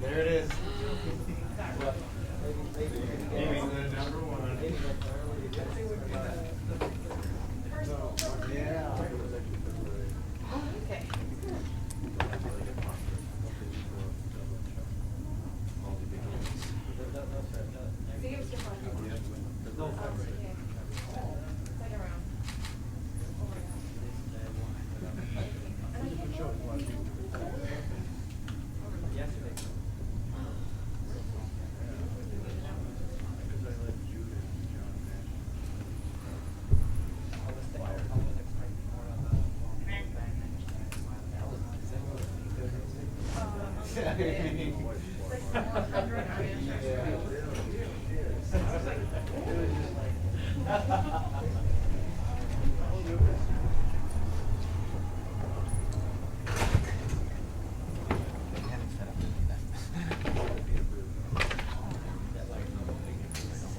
There it is.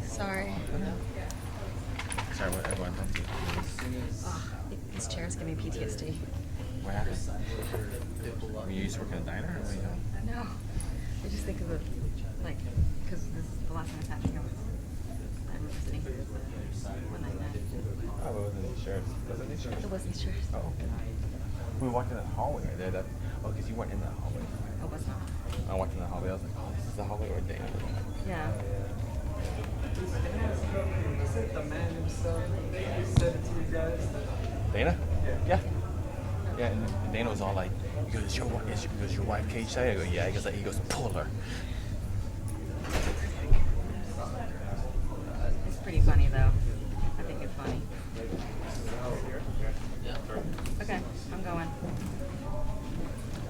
Sorry. Sorry, what everyone went through. These chairs give me PTSD. What happened? I mean, you used to work in a diner? Or what are you doing? No. I just think of the, like, because this is the last time I sat here was, I remember sitting here as when I met. Oh, it wasn't these shirts. Was it these shirts? It was these chairs. Oh. We walked in the hallway right there. Oh, because you weren't in the hallway. Oh, was not. I walked in the hallway. I was like, oh, this is the hallway or Dana? Yeah. The man himself said it to you guys. Dana? Yeah. Yeah, and Dana was all like, he goes, is your wife K.J.? I go, yeah. He goes, pull her. It's pretty funny, though. I think it's funny. Okay, I'm going.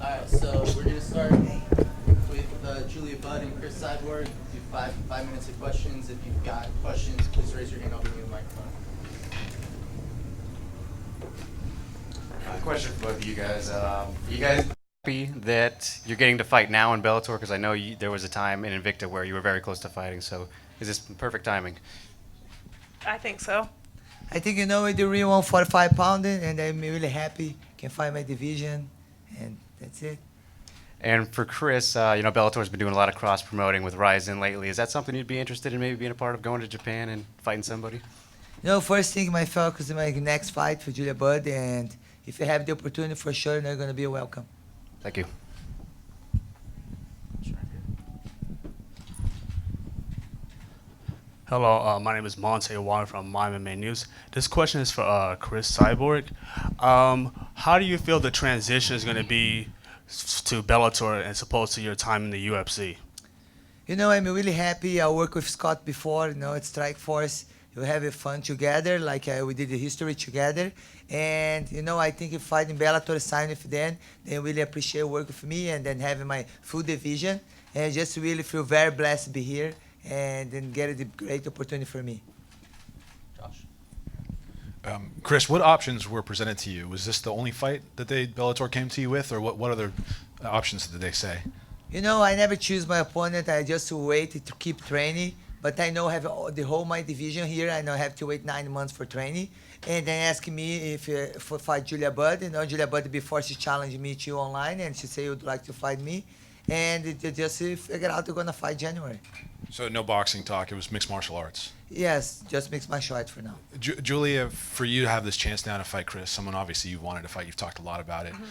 Alright, so we're going to start with Julia Budd and Cris Cyborg. Do 5 minutes of questions. If you've got questions, please raise your hand. I'll give you the microphone. Question for both of you guys. You guys happy that you're getting to fight now in Bellator? Because I know there was a time in Invicta where you were very close to fighting. So is this perfect timing? I think so. I think, we do really 145 pounder, and I'm really happy. Can find my division, and that's it. And for Cris, Bellator's been doing a lot of cross promoting with Ryzen lately. Is that something you'd be interested in maybe being a part of, going to Japan and fighting somebody? First thing, my focus is my next fight for Julia Budd, and if you have the opportunity, for sure, they're going to be welcome. Thank you. Hello, my name is Monte Iwan from My MMA News. This question is for Cris Cyborg. How do you feel the transition is going to be to Bellator as opposed to your time in the UFC? I'm really happy. I worked with Scott before, at Strike Force. We have fun together, like we did the history together. And, I think if fighting Bellator, sign with them, they really appreciate work with me and then having my full division. And I just really feel very blessed to be here and then get a great opportunity for me. Josh. Cris, what options were presented to you? Was this the only fight that Bellator came to you with, or what other options did they say? I never choose my opponent. I just wait to keep training. But I know I have the whole my division here. I know I have to wait 9 months for training. And then ask me if for fight Julia Budd. Julia Budd before she challenged me to online, and she said she would like to fight me. And they just figure out they're gonna fight January. So no boxing talk. It was mixed martial arts. Yes, just mixed martial arts for now. Julia, for you to have this chance now to fight Cris, someone obviously you wanted to fight. You've talked a lot about it. Mm-hmm.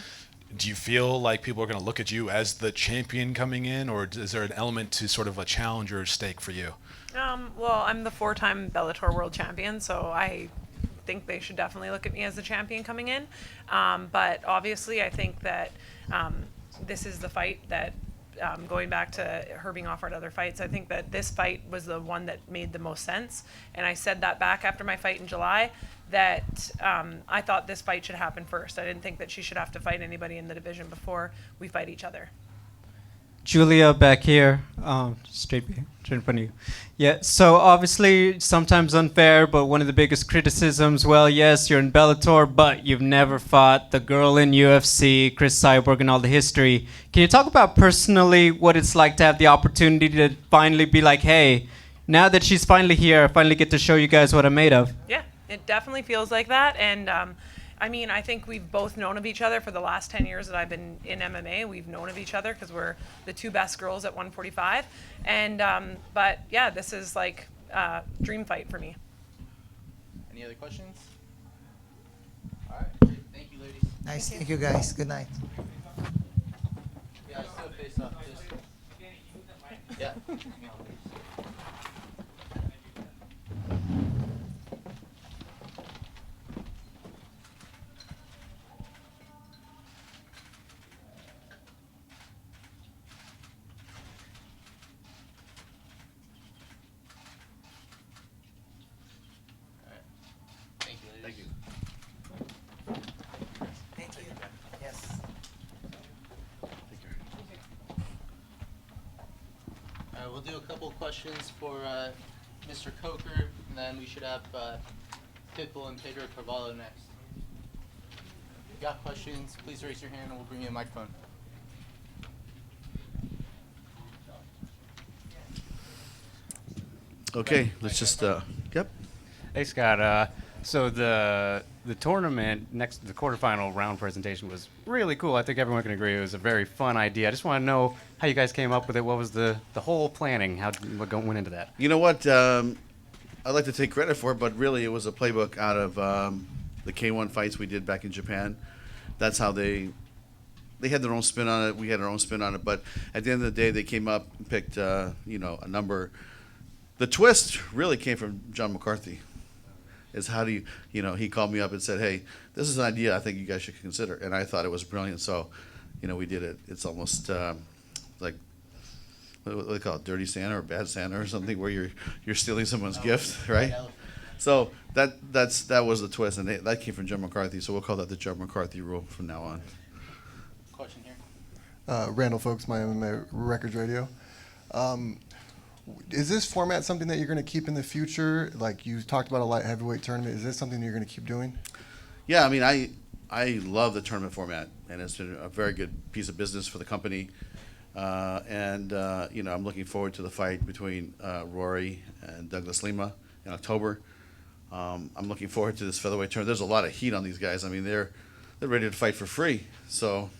Do you feel like people are going to look at you as the champion coming in, or is there an element to sort of a challenge or a stake for you? Well, I'm the 4-time Bellator world champion, so I think they should definitely look at me as the champion coming in. But obviously, I think that this is the fight that going back to her being offered other fights, I think that this fight was the one that made the most sense. And I said that back after my fight in July, that I thought this fight should happen first. I didn't think that she should have to fight anybody in the division before we fight each other. Julia back here, straight in front of you. Yeah, so obviously sometimes unfair, but one of the biggest criticisms, well, yes, you're in Bellator, but you've never fought the girl in UFC, Cris Cyborg, and all the history. Can you talk about personally what it's like to have the opportunity to finally be like, hey, now that she's finally here, I finally get to show you guys what I'm made of? Yeah, it definitely feels like that. And I mean, I think we've both known of each other for the last 10 years that I've been in MMA. We've known of each other because we're the two best girls at 145. And, but yeah, this is like a dream fight for me. Any other questions? All right. Great. Thank you, ladies. Nice. Thank you, guys. Good night. Yeah, still face up. Yeah. Thank you. Yes. We'll do a couple questions for Mr. Coker, and then we should have Pitbull and Carvalho next. If you got questions, please raise your hand and we'll bring you a microphone. Okay, let's just, yep. Hey, Scott. So the tournament the quarterfinal round presentation was really cool. I think everyone can agree it was a very fun idea. I just want to know how you guys came up with it. What was the whole planning? What went into that? You know what? I'd like to take credit for it, but really it was a playbook out of the K1 fights we did back in Japan. That's how they had their own spin on it. We had our own spin on it. But at the end of the day, they came up and picked, a number. The twist really came from John McCarthy. Is how do you, he called me up and said, hey, this is an idea I think you guys should consider. And I thought it was brilliant. So, we did it. It's almost like, what do they call it, dirty Santa or bad Santa or something, where you're stealing someone's gift, right? So that was the twist, and that came from John McCarthy. So we'll call that the John McCarthy rule from now on. Question here. Randall Folks, my MMA Records Radio. Is this format something that you're going to keep in the future? Like you talked about a light heavyweight tournament. Is this something you're going to keep doing? Yeah, I mean, I love the tournament format, and it's been a very good piece of business for the company. I'm looking forward to the fight between Rory and Douglas Lima in October. I'm looking forward to this featherweight tournament. There's a lot of heat on these guys. I mean, they're ready to fight for free. So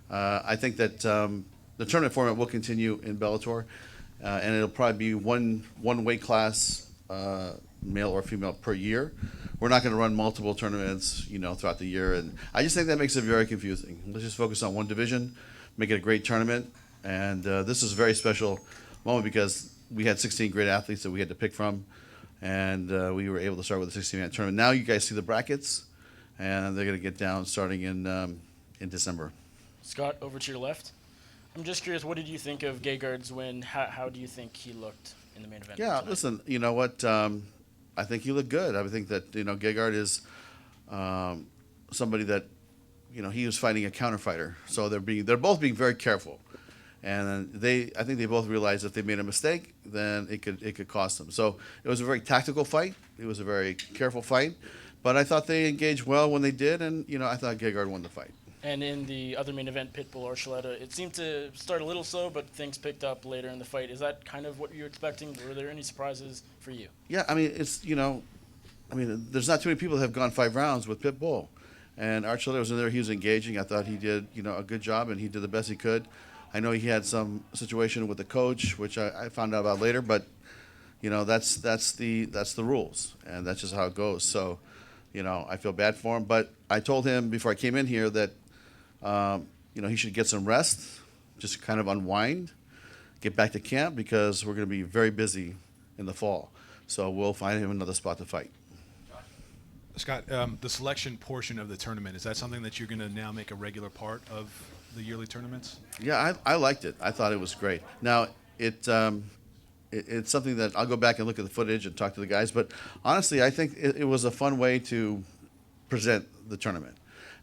I think that the tournament format will continue in Bellator. And it'll probably be one weight class, male or female, per year. We're not going to run multiple tournaments, throughout the year. And I just think that makes it very confusing. Let's just focus on one division, make it a great tournament. And this is a very special moment because we had 16 great athletes that we had to pick from. And we were able to start with a 16-man tournament. Now you guys see the brackets, and they're going to get down starting in December. Scott, over to your left. I'm just curious, what did you think of Gegard's win? How do you think he looked in the main event? Yeah, tonight? listen, you know what? I think he looked good. I think that, Gegard is somebody that, he was fighting a counter fighter. So they're both being very careful. And I think they both realized if they made a mistake, then it could cost them. So it was a very tactical fight. It was a very careful fight. But I thought they engaged well when they did, and, I thought Gegard won the fight. And in the other main event, Pitbull, Archuleta, it seemed to start a little slow, but things picked up later in the fight. Is that kind of what you were expecting? Were there any surprises for you? Yeah, I mean, there's not too many people that have gone 5 rounds with Pitbull. And Archuleta was in there. He was engaging. I thought he did, a good job, and he did the best he could. I know he had some situation with the coach, which I found out about later, but, that's the rules, and that's just how it goes. So, I feel bad for him. But I told him before I came in here that, he should get some rest, just kind of unwind, get back to camp, because we're going to be very busy in the fall. So we'll find him another spot to fight. Scott, the selection portion of the tournament, is that something that you're going to now make a regular part of the yearly tournaments? Yeah, I liked it. I thought it was great. Now, it's something that I'll go back and look at the footage and talk to the guys. But honestly, I think it was a fun way to present the tournament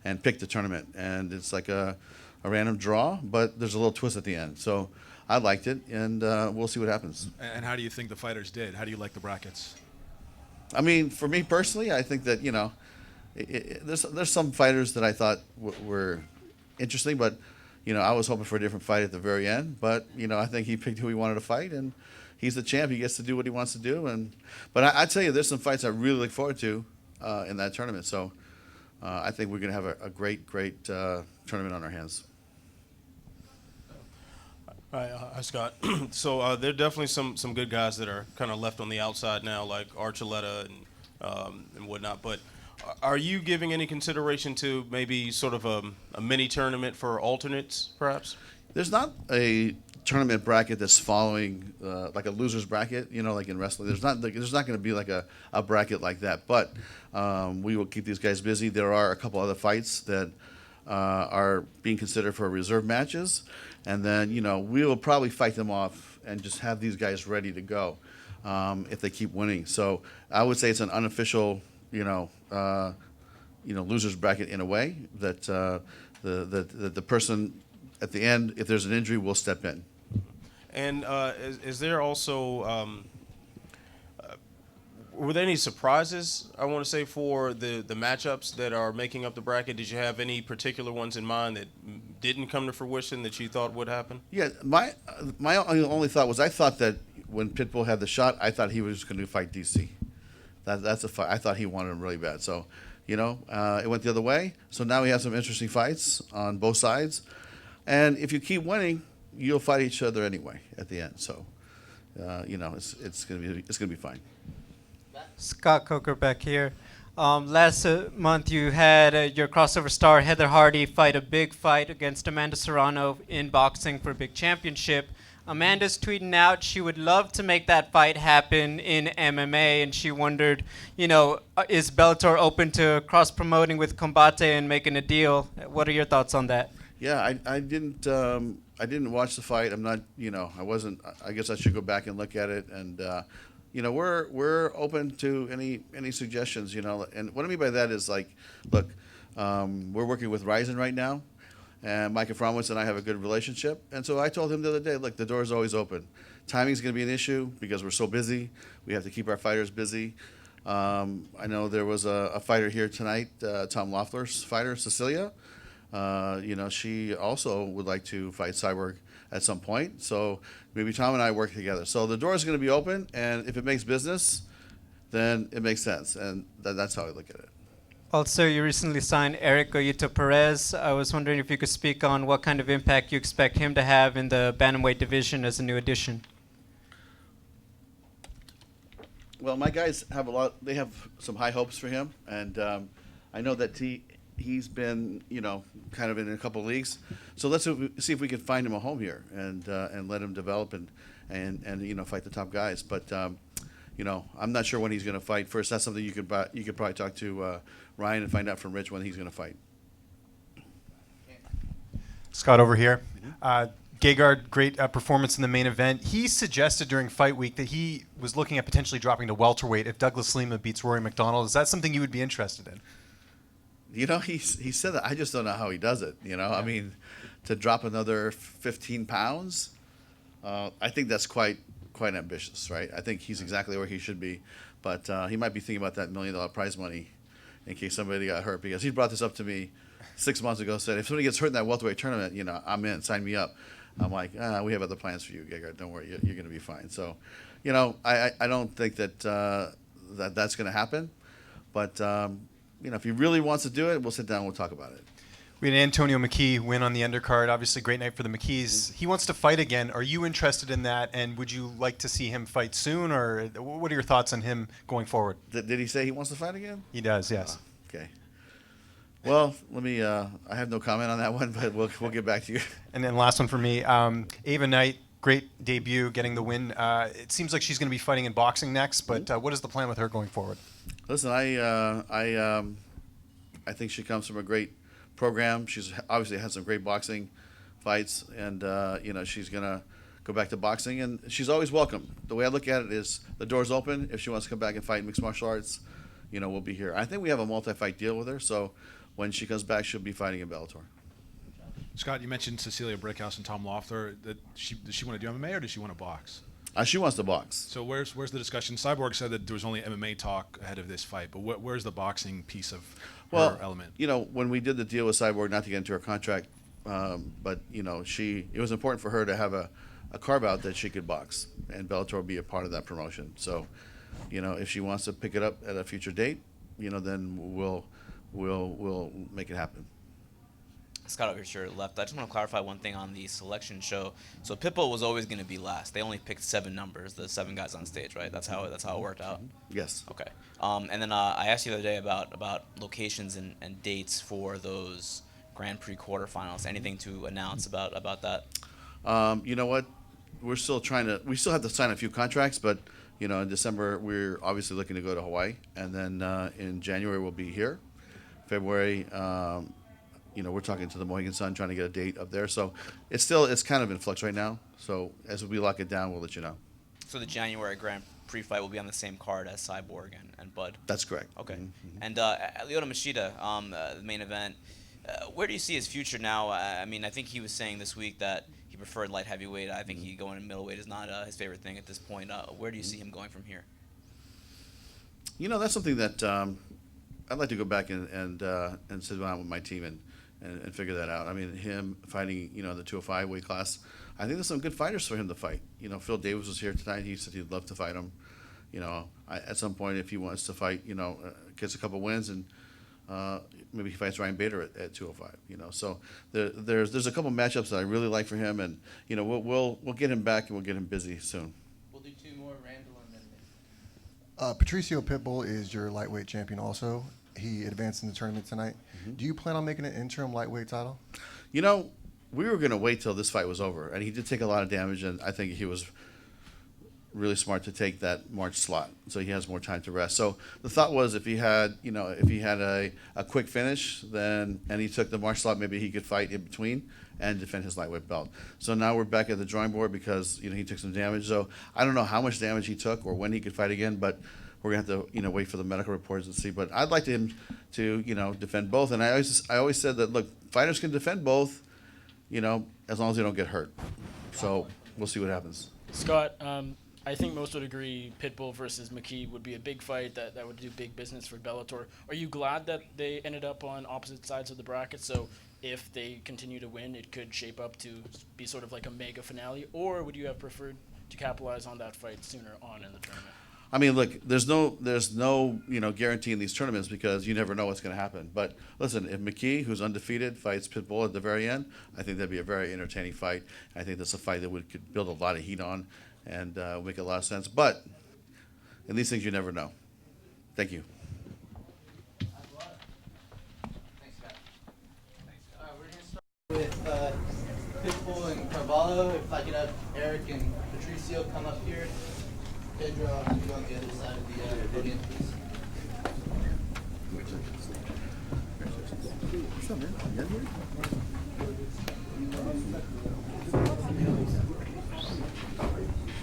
and pick the tournament. And it's like a random draw, but there's a little twist at the end. So I liked it, and we'll see what happens. And how do you think the fighters did? How do you like the brackets? I mean, for me personally, I think that, there's some fighters that I thought were interesting, but, I was hoping for a different fight at the very end. But, I think he picked who he wanted to fight, and he's the champ. He gets to do what he wants to do. But I tell you, there's some fights I really look forward to in that tournament. So I think we're going to have a great tournament on our hands. Hi, Scott. So there are definitely some good guys that are kind of left on the outside now, like Archuleta and whatnot. But are you giving any consideration to maybe sort of a mini tournament for alternates, perhaps? There's not a tournament bracket that's following like a loser's bracket, like in wrestling. There's not going to be like a bracket like that. But we will keep these guys busy. There are a couple other fights that are being considered for reserve matches. And then, we will probably fight them off and just have these guys ready to go if they keep winning. So I would say it's an unofficial, losers bracket in a way that the person at the end, if there's an injury, will step in. And is there also were there any surprises, I want to say, for the matchups that are making up the bracket? Did you have any particular ones in mind that didn't come to fruition that you thought would happen? Yeah, my only thought was I thought that when Pitbull had the shot, I thought he was going to fight DC. That's a fight. I thought he wanted him really bad. So, it went the other way. So now we have some interesting fights on both sides. And if you keep winning, you'll fight each other anyway at the end. So, it's going to be fine. Scott Coker back here. Last month you had your crossover star Heather Hardy fight a big fight against Amanda Serrano in boxing for a big championship. Amanda's tweeting out she would love to make that fight happen in MMA, and she wondered, is Bellator open to cross-promoting with Combate and making a deal? What are your thoughts on that? Yeah, I didn't watch the fight. I'm not, I wasn't. I guess I should go back and look at it. And we're open to any suggestions. And what I mean by that is like, look, we're working with Ryzen right now, and Mike Aframowitz and I have a good relationship. And so I told him the other day, look, the door is always open. Timing's going to be an issue because we're so busy. We have to keep our fighters busy. I know there was a fighter here tonight, Tom Loeffler's fighter, Cecilia. She also would like to fight Cyborg at some point. So maybe Tom and I work together. So the door is going to be open, and if it makes business, then it makes sense. And that's how I look at it. Also, you recently signed Eric Goyito Perez. I was wondering if you could speak on what kind of impact you expect him to have in the bantamweight division as a new addition. Well, my guys have they have some high hopes for him. And I know that he's been, kind of in a couple leagues. So let's see if we can find him a home here and let him develop and fight the top guys. But I'm not sure when he's going to fight. First, that's something you could probably talk to Ryan and find out from Rich when he's going to fight. Scott over here. Gegard, great performance in the main event. He suggested during fight week that he was looking at potentially dropping to welterweight if Douglas Lima beats Rory McDonald. Is that something you would be interested in? He said that. I just don't know how he does it. Yeah. I mean, to drop another 15 pounds, I think that's quite ambitious, right? I think he's exactly where he should be, but he might be thinking about that $1 million prize money in case somebody got hurt, because he brought this up to me 6 months ago. Said if somebody gets hurt in that welterweight tournament, I'm in. Sign me up. I'm like, we have other plans for you, Gegard. Don't worry, you're going to be fine. So, I don't think that that's going to happen, but. If he really wants to do it, we'll sit down and we'll talk about it. We had Antonio McKee win on the undercard. Obviously, great night for the McKees. He wants to fight again. Are you interested in that? And would you like to see him fight soon? Or what are your thoughts on him going forward? Did he say he wants to fight again? He does, yes. Okay. Well, let me. I have no comment on that one, but we'll get back to you. And then last one for me, Ava Knight. Great debut, getting the win. It seems like she's going to be fighting in boxing next, but what is the plan with her going forward? Listen, I think she comes from a great program. She's obviously had some great boxing fights, and she's gonna go back to boxing, and she's always welcome. The way I look at it is the door's open. If she wants to come back and fight mixed martial arts, we'll be here. I think we have a multi-fight deal with her, so when she comes back, she'll be fighting in Bellator. Scott, you mentioned Cecilia Brickhouse and Tom Loeffler. Does she want to do MMA or does she want to box? She wants to box. So where's the discussion? Cyborg said that there was only MMA talk ahead of this fight, but where's the boxing piece of her element? When we did the deal with Cyborg, not to get into her contract, but it was important for her to have a carve out that she could box, and Bellator will be a part of that promotion. So, if she wants to pick it up at a future date, then we'll make it happen. Scott over here left. I just want to clarify one thing on the selection show. So Pitbull was always going to be last. They only picked 7 numbers, the 7 guys on stage, right? That's how it worked out. Yes. Okay. And then I asked you the other day about locations and dates for those Grand Prix quarterfinals. Anything to announce about that? You know what? We still have to sign a few contracts, but in December we're obviously looking to go to Hawaii, and then in January we'll be here. February, we're talking to the Mohegan Sun, trying to get a date up there. So it's kind of in flux right now. So as we lock it down, we'll let you know. So the January Grand Prix fight will be on the same card as Cyborg and Bud? That's correct. Okay. Mm-hmm. And Lyoto Machida, the main event, where do you see his future now? I think he was saying this week that he preferred light heavyweight. I think he going to middleweight is not his favorite thing at this point. Where do you see him going from here? That's something that I'd like to go back and sit down with my team and figure that out. Him fighting, the 205 weight class, I think there's some good fighters for him to fight. Phil Davis was here tonight. He said he'd love to fight him. At some point, if he wants to fight, gets a couple wins, and maybe he fights Ryan Bader at 205. So there's a couple matchups that I really like for him, and we'll get him back and we'll get him busy soon. We'll do 2 more, Randall and then Patricio Pitbull is your lightweight champion also. He advanced in the tournament tonight. Mm-hmm. Do you plan on making an interim lightweight title? We were going to wait till this fight was over, and he did take a lot of damage, and I think he was really smart to take that March slot, so he has more time to rest. So the thought was, if he had a quick finish, and he took the March slot, maybe he could fight in between and defend his lightweight belt. So now we're back at the drawing board because he took some damage. So I don't know how much damage he took or when he could fight again, but we're gonna have to wait for the medical reports and see. But I'd like him to defend both, and I always said that, look, fighters can defend both, as long as they don't get hurt. So we'll see what happens. Scott, I think most would agree Pitbull versus McKee would be a big fight that would do big business for Bellator. Are you glad that they ended up on opposite sides of the bracket? So if they continue to win, it could shape up to be sort of like a mega finale, or would you have preferred to capitalize on that fight sooner on in the tournament? Look, there's no guarantee in these tournaments because you never know what's going to happen. But listen, if McKee, who's undefeated, fights Pitbull at the very end, I think that'd be a very entertaining fight. I think that's a fight that we could build a lot of heat on and make a lot of sense. But in these things, you never know. Thank you. Thanks, Scott. We're going to start with Pitbull and Carvalho. If I could have Eric and Patricio come up here. Pedro, I'll have you on the other side of the podium, please. What's up, man?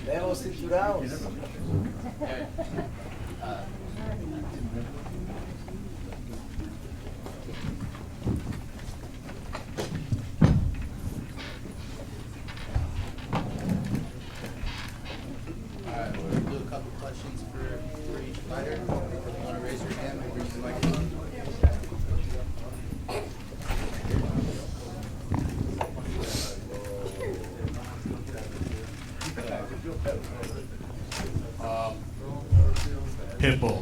Vemos cinturados. Eric. Questions for each fighter. If you want to raise your hand, we'll bring you the microphone. Pitbull.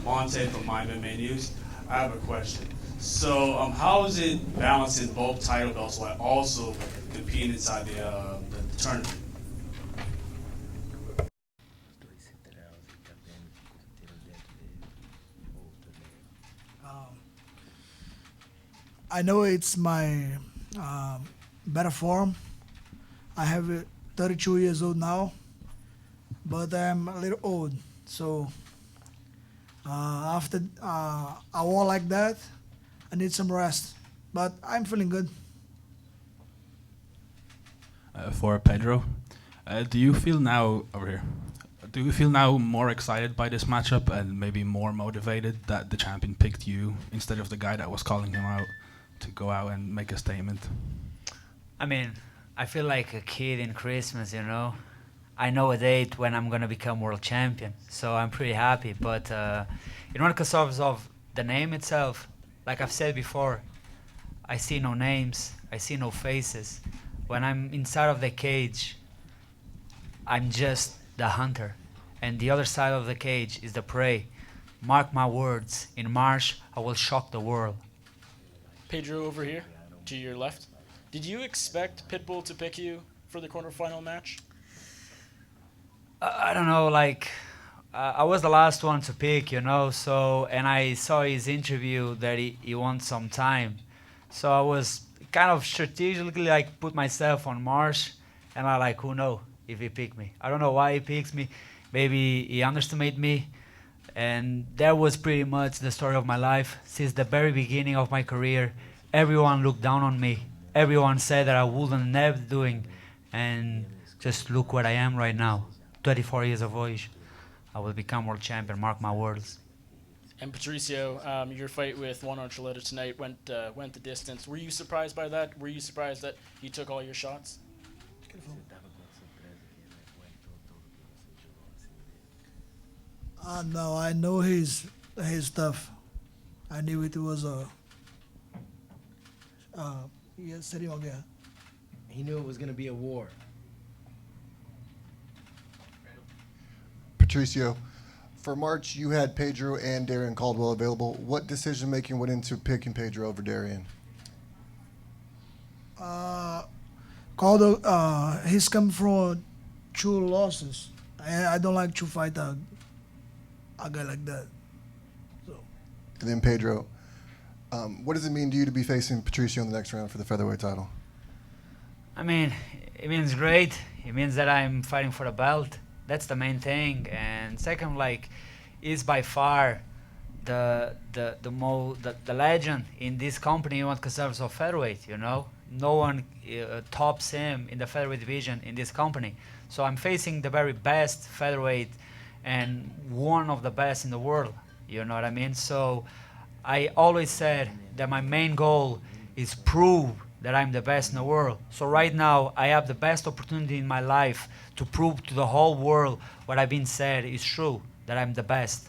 Monte from My MMA News. I have a question. So, how is it balancing both title belts while also competing inside the tournament? I know it's my better form. I have 32 years old now, but I'm a little old. So After a war like that, I need some rest. But I'm feeling good. For Pedro, do you feel now over here? Do you feel now more excited by this matchup and maybe more motivated that the champion picked you instead of the guy that was calling him out to go out and make a statement? I mean, I feel like a kid in Christmas, you know. I know a date when I'm gonna become world champion, so I'm pretty happy. But in order because of the name itself, like I've said before, I see no names, I see no faces. When I'm inside of the cage, I'm just the hunter, and the other side of the cage is the prey. Mark my words, in March I will shock the world. Pedro over here, to your left. Did you expect Pitbull to pick you for the quarterfinal match? I don't know, like, I was the last one to pick, you know, so, and I saw his interview that he wants some time. So I was kind of strategically, like, put myself on March, and I like, who knows if he picked me. I don't know why he picks me. Maybe he underestimated me. And that was pretty much the story of my life. Since the very beginning of my career, everyone looked down on me. Everyone said that I wouldn't never doing. And just look where I am right now. 24 years of age. I will become world champion, mark my words. And Patricio, your fight with Juan Archuleta tonight went the distance. Were you surprised by that? Were you surprised that he took all your shots? No, I know his stuff. I knew it was serio again. He knew it was going to be a war. Patricio, for March, you had Pedro and Darian Caldwell available. What decision making went into picking Pedro over Darian? Caldwell, he's come from 2 losses. I don't like to fight a guy like that. And then Pedro, what does it mean to you to be facing Patricio in the next round for the featherweight title? I mean, it means great. It means that I'm fighting for the belt. That's the main thing. And second, like, is by far the legend in this company what concerns of featherweight. You know, no one tops him in the featherweight division in this company. So I'm facing the very best featherweight and one of the best in the world. You know what I mean? So I always said that my main goal is prove that I'm the best in the world. So right now I have the best opportunity in my life to prove to the whole world what I've been said is true, that I'm the best.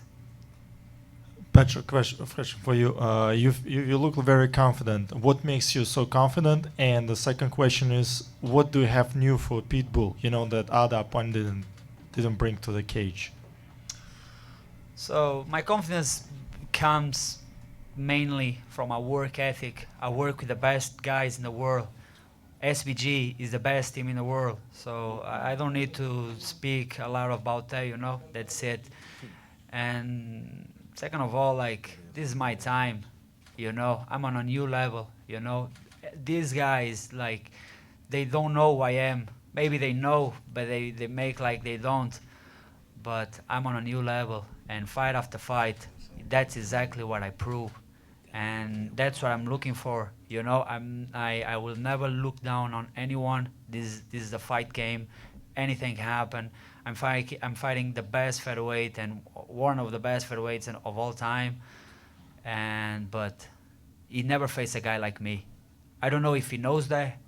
Patrick, question for you. You look very confident. What makes you so confident? And the second question is, what do you have new for Pitbull? You know that other opponent didn't bring to the cage. So my confidence comes mainly from a work ethic. I work with the best guys in the world. SBG is the best team in the world. So I don't need to speak a lot about that, you know, that's it. And second of all, like, this is my time, you know, I'm on a new level, you know. These guys, like, they don't know who I am. Maybe they know, but they make like they don't. But I'm on a new level, and fight after fight, that's exactly what I prove. And that's what I'm looking for, you know. I will never look down on anyone. This is the fight game. Anything can happen. I'm fighting the best featherweight and one of the best featherweights of all time. But he never faced a guy like me. I don't know if he knows that,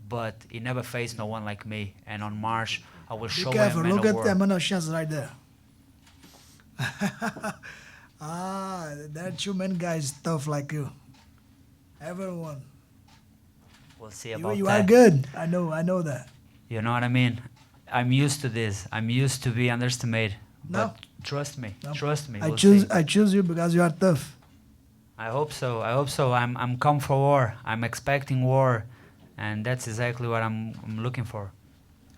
but he never faced no one like me. And on March, I will show Be careful. him. Look at them chance right there. That 2-man guy is tough like you. Everyone. We'll see about you that. are good. I know that. You know what I mean? I'm used to this. I'm used to be underestimated. No. But trust me. Trust me. I we'll choose. see. I choose you because you are tough. I hope so. I hope so. I'm come for war. I'm expecting war, and that's exactly what I'm looking for.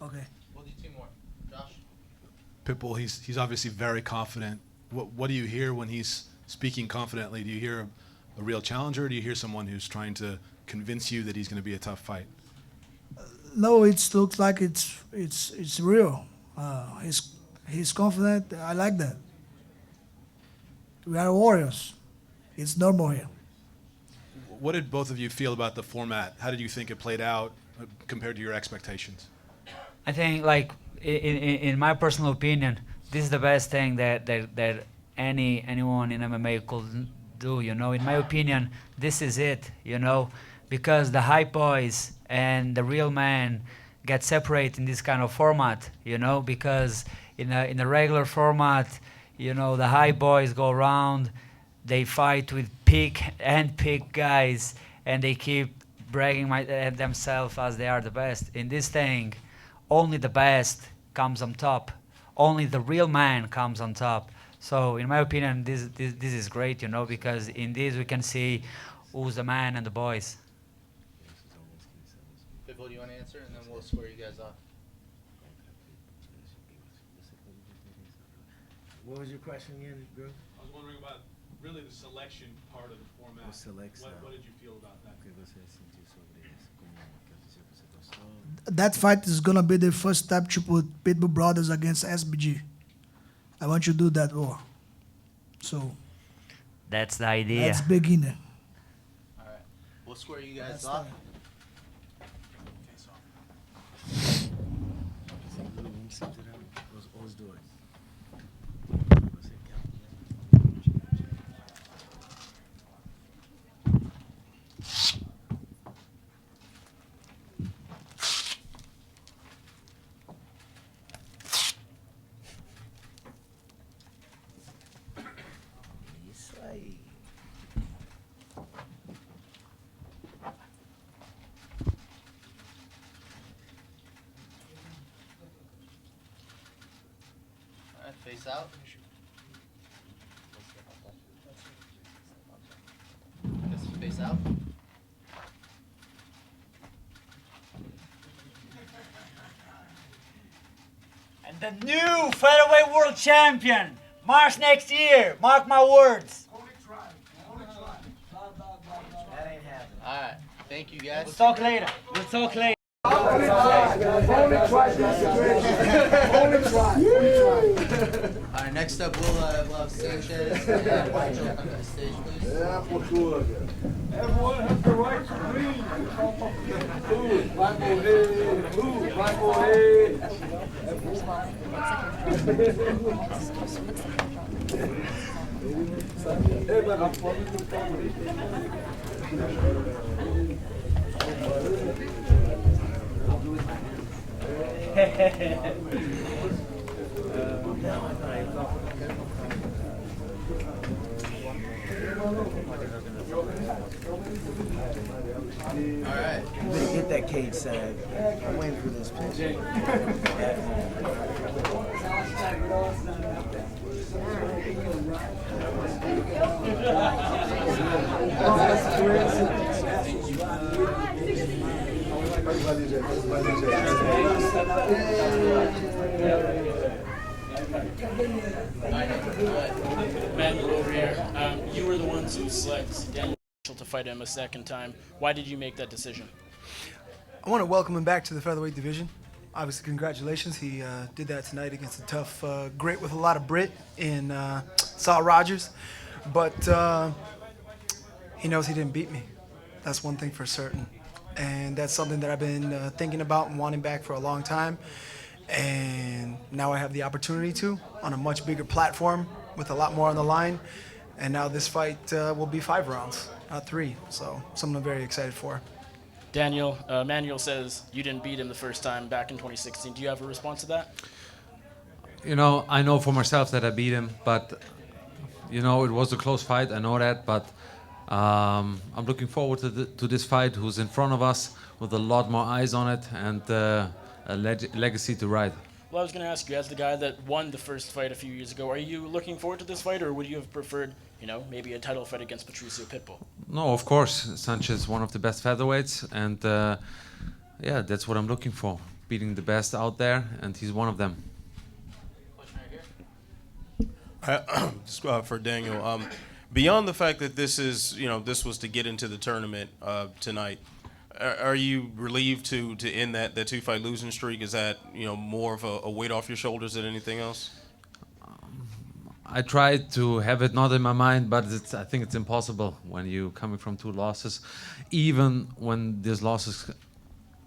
Okay. We'll do 2 more. Josh. Pitbull, he's obviously very confident. What do you hear when he's speaking confidently? Do you hear a real challenger, or do you hear someone who's trying to convince you that he's going to be a tough fight? No, it looks like it's real. He's confident. I like that. We are warriors. It's normal here. What did both of you feel about the format? How did you think it played out compared to your expectations? I think, like, in my personal opinion, this is the best thing that anyone in MMA could do, you know. In my opinion, this is it, you know, because the hype boys and the real man get separated in this kind of format, you know, because in a regular format, you know, the hype boys go around, they fight with pick guys, and they keep bragging themselves as they are the best. In this thing, only the best comes on top. Only the real man comes on top. So in my opinion, this is great, you know, because in this we can see who's the man and the boys. Pitbull, do you want to answer, and then we'll square you guys off. What was your question again, bro? I was wondering about really the selection part of the format. What did you feel about that? That fight is gonna be the first step to put Pitbull brothers against SBG. I want you to do that war. So that's the idea. Let's begin it. All right, we'll square you guys off. Face out. Face out. And the new featherweight world champion, March next year. Mark my words. All right. Thank you, guys. We'll talk later. We'll talk later. Alright, next up we'll have Sanchez and Archuleta on the stage, please. Everyone has the right to breathe. Vai morrer, vai morrer. Alright. You better get that cage side. I'm waiting for this pitch. Manuel over here. You were the ones who selected Daniel to fight him a second time. Why did you make that decision? I want to welcome him back to the featherweight division. Obviously, congratulations. He did that tonight against a tough grit with a lot of Brit in Saul Rogers. But he knows he didn't beat me. That's one thing for certain. And that's something that I've been thinking about and wanting back for a long time. And now I have the opportunity to, on a much bigger platform with a lot more on the line. And now this fight will be 5 rounds, not 3. So something I'm very excited for. Daniel, Manuel says you didn't beat him the first time back in 2016. Do you have a response to that? You know, I know for myself that I beat him, but, you know, it was a close fight. I know that, but I'm looking forward to this fight, who's in front of us with a lot more eyes on it and a legacy to ride. Well, I was going to ask you, as the guy that won the first fight a few years ago, are you looking forward to this fight, or would you have preferred, you know, maybe a title fight against Patricio Pitbull? No, of course. Sanchez is one of the best featherweights, and yeah, that's what I'm looking for. Beating the best out there, and he's one of them. Just, for Daniel, beyond the fact that this is, you know, this was to get into the tournament tonight, are you relieved to end that 2-fight losing streak? Is that, you know, more of a weight off your shoulders than anything else? I try to have it not in my mind, but I think it's impossible when you're coming from 2 losses, even when these losses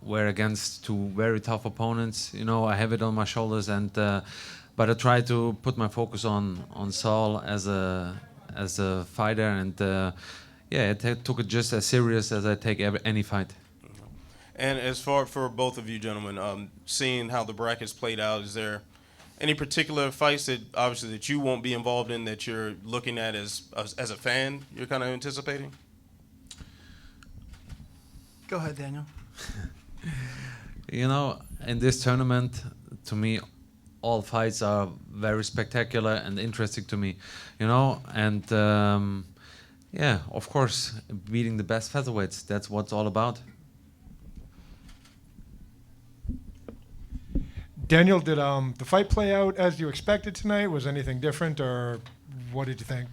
were against 2 very tough opponents. You know, I have it on my shoulders, and but I try to put my focus on Saul as a fighter, and yeah, I took it just as serious as I take any fight. And as far for both of you gentlemen, seeing how the brackets played out, is there any particular fights that obviously that you won't be involved in that you're looking at as a fan you're kind of anticipating? Go ahead, Daniel. You know, in this tournament, to me, all fights are very spectacular and interesting to me. You know, and yeah, of course, beating the best featherweights, that's what it's all about. Daniel, did the fight play out as you expected tonight? Was anything different, or what did you think?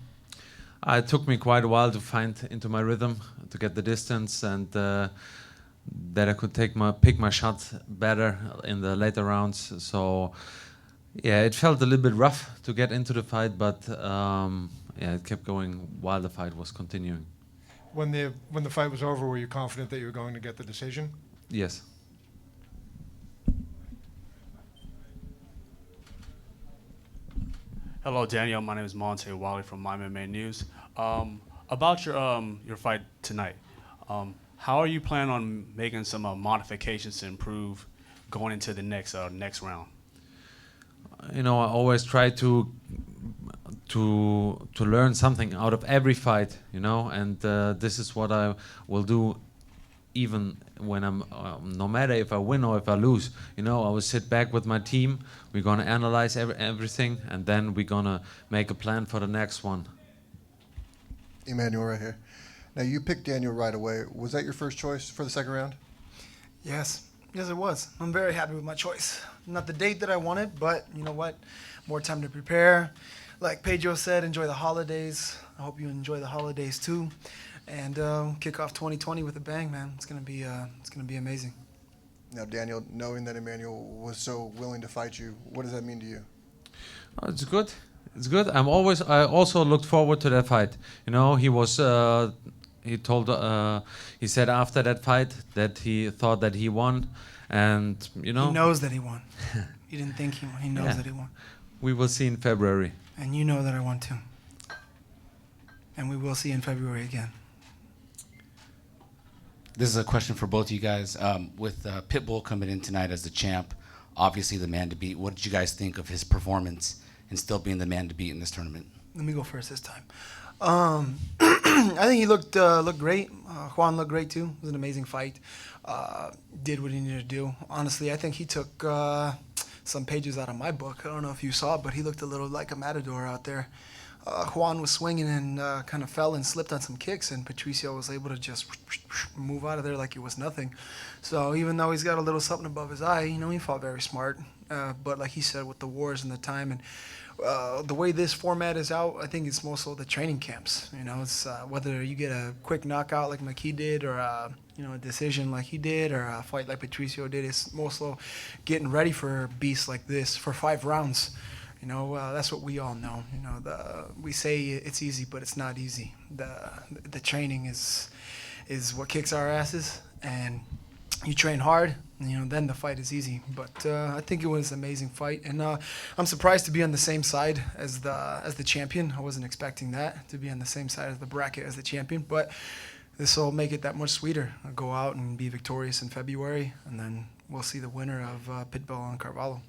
It took me quite a while to find into my rhythm, to get the distance, and that I could pick my shot better in the later rounds. So yeah, it felt a little bit rough to get into the fight, but yeah, it kept going while the fight was continuing. When the fight was over, were you confident that you were going to get the decision? Yes. Hello, Daniel. My name is Monte Wally from MMA News. About your fight tonight, how are you planning on making some modifications to improve going into the next round? You know, I always try to learn something out of every fight. You know, and this is what I will do, even when I'm no matter if I win or if I lose. You know, I will sit back with my team. We're gonna analyze everything, and then we're gonna make a plan for the next one. Emmanuel right here. Now, you picked Daniel right away. Was that your first choice for the second round? Yes, it was. I'm very happy with my choice. Not the date that I wanted, but you know what? More time to prepare. Like Pedro said, enjoy the holidays. I hope you enjoy the holidays too, and kick off 2020 with a bang, man. It's gonna be amazing. Now, Daniel, knowing that Emmanuel was so willing to fight you, what does that mean to you? Oh, it's good. It's good. I also looked forward to that fight. You know, he said after that fight that he thought that he won, and you know. He knows that he won. He didn't think he won. He knows that he won. We will see in February. And you know that I won too. And we will see in February again. This is a question for both of you guys. With Pitbull coming in tonight as the champ, obviously the man to beat, what did you guys think of his performance and still being the man to beat in this tournament? Let me go first this time. I think he looked great. Juan looked great too. It was an amazing fight. Did what he needed to do. Honestly, I think he took some pages out of my book. I don't know if you saw it, but he looked a little like a matador out there. Juan was swinging and kind of fell and slipped on some kicks, and Patricio was able to just move out of there like it was nothing. So even though he's got a little something above his eye, you know, he fought very smart. But like he said, with the wars and the time and the way this format is out, I think it's more so the training camps. You know, it's whether you get a quick knockout like McKee did, or a decision like he did, or a fight like Patricio did. It's more so getting ready for beasts like this for 5 rounds. You know, that's what we all know. You know, we say it's easy, but it's not easy. The training is what kicks our asses, and you train hard, and, you know, then the fight is easy. But I think it was an amazing fight, and I'm surprised to be on the same side as the champion. I wasn't expecting that, to be on the same side of the bracket as the champion, but this will make it that much sweeter. I'll go out and be victorious in February, and then we'll see the winner of Pitbull and Carvalho.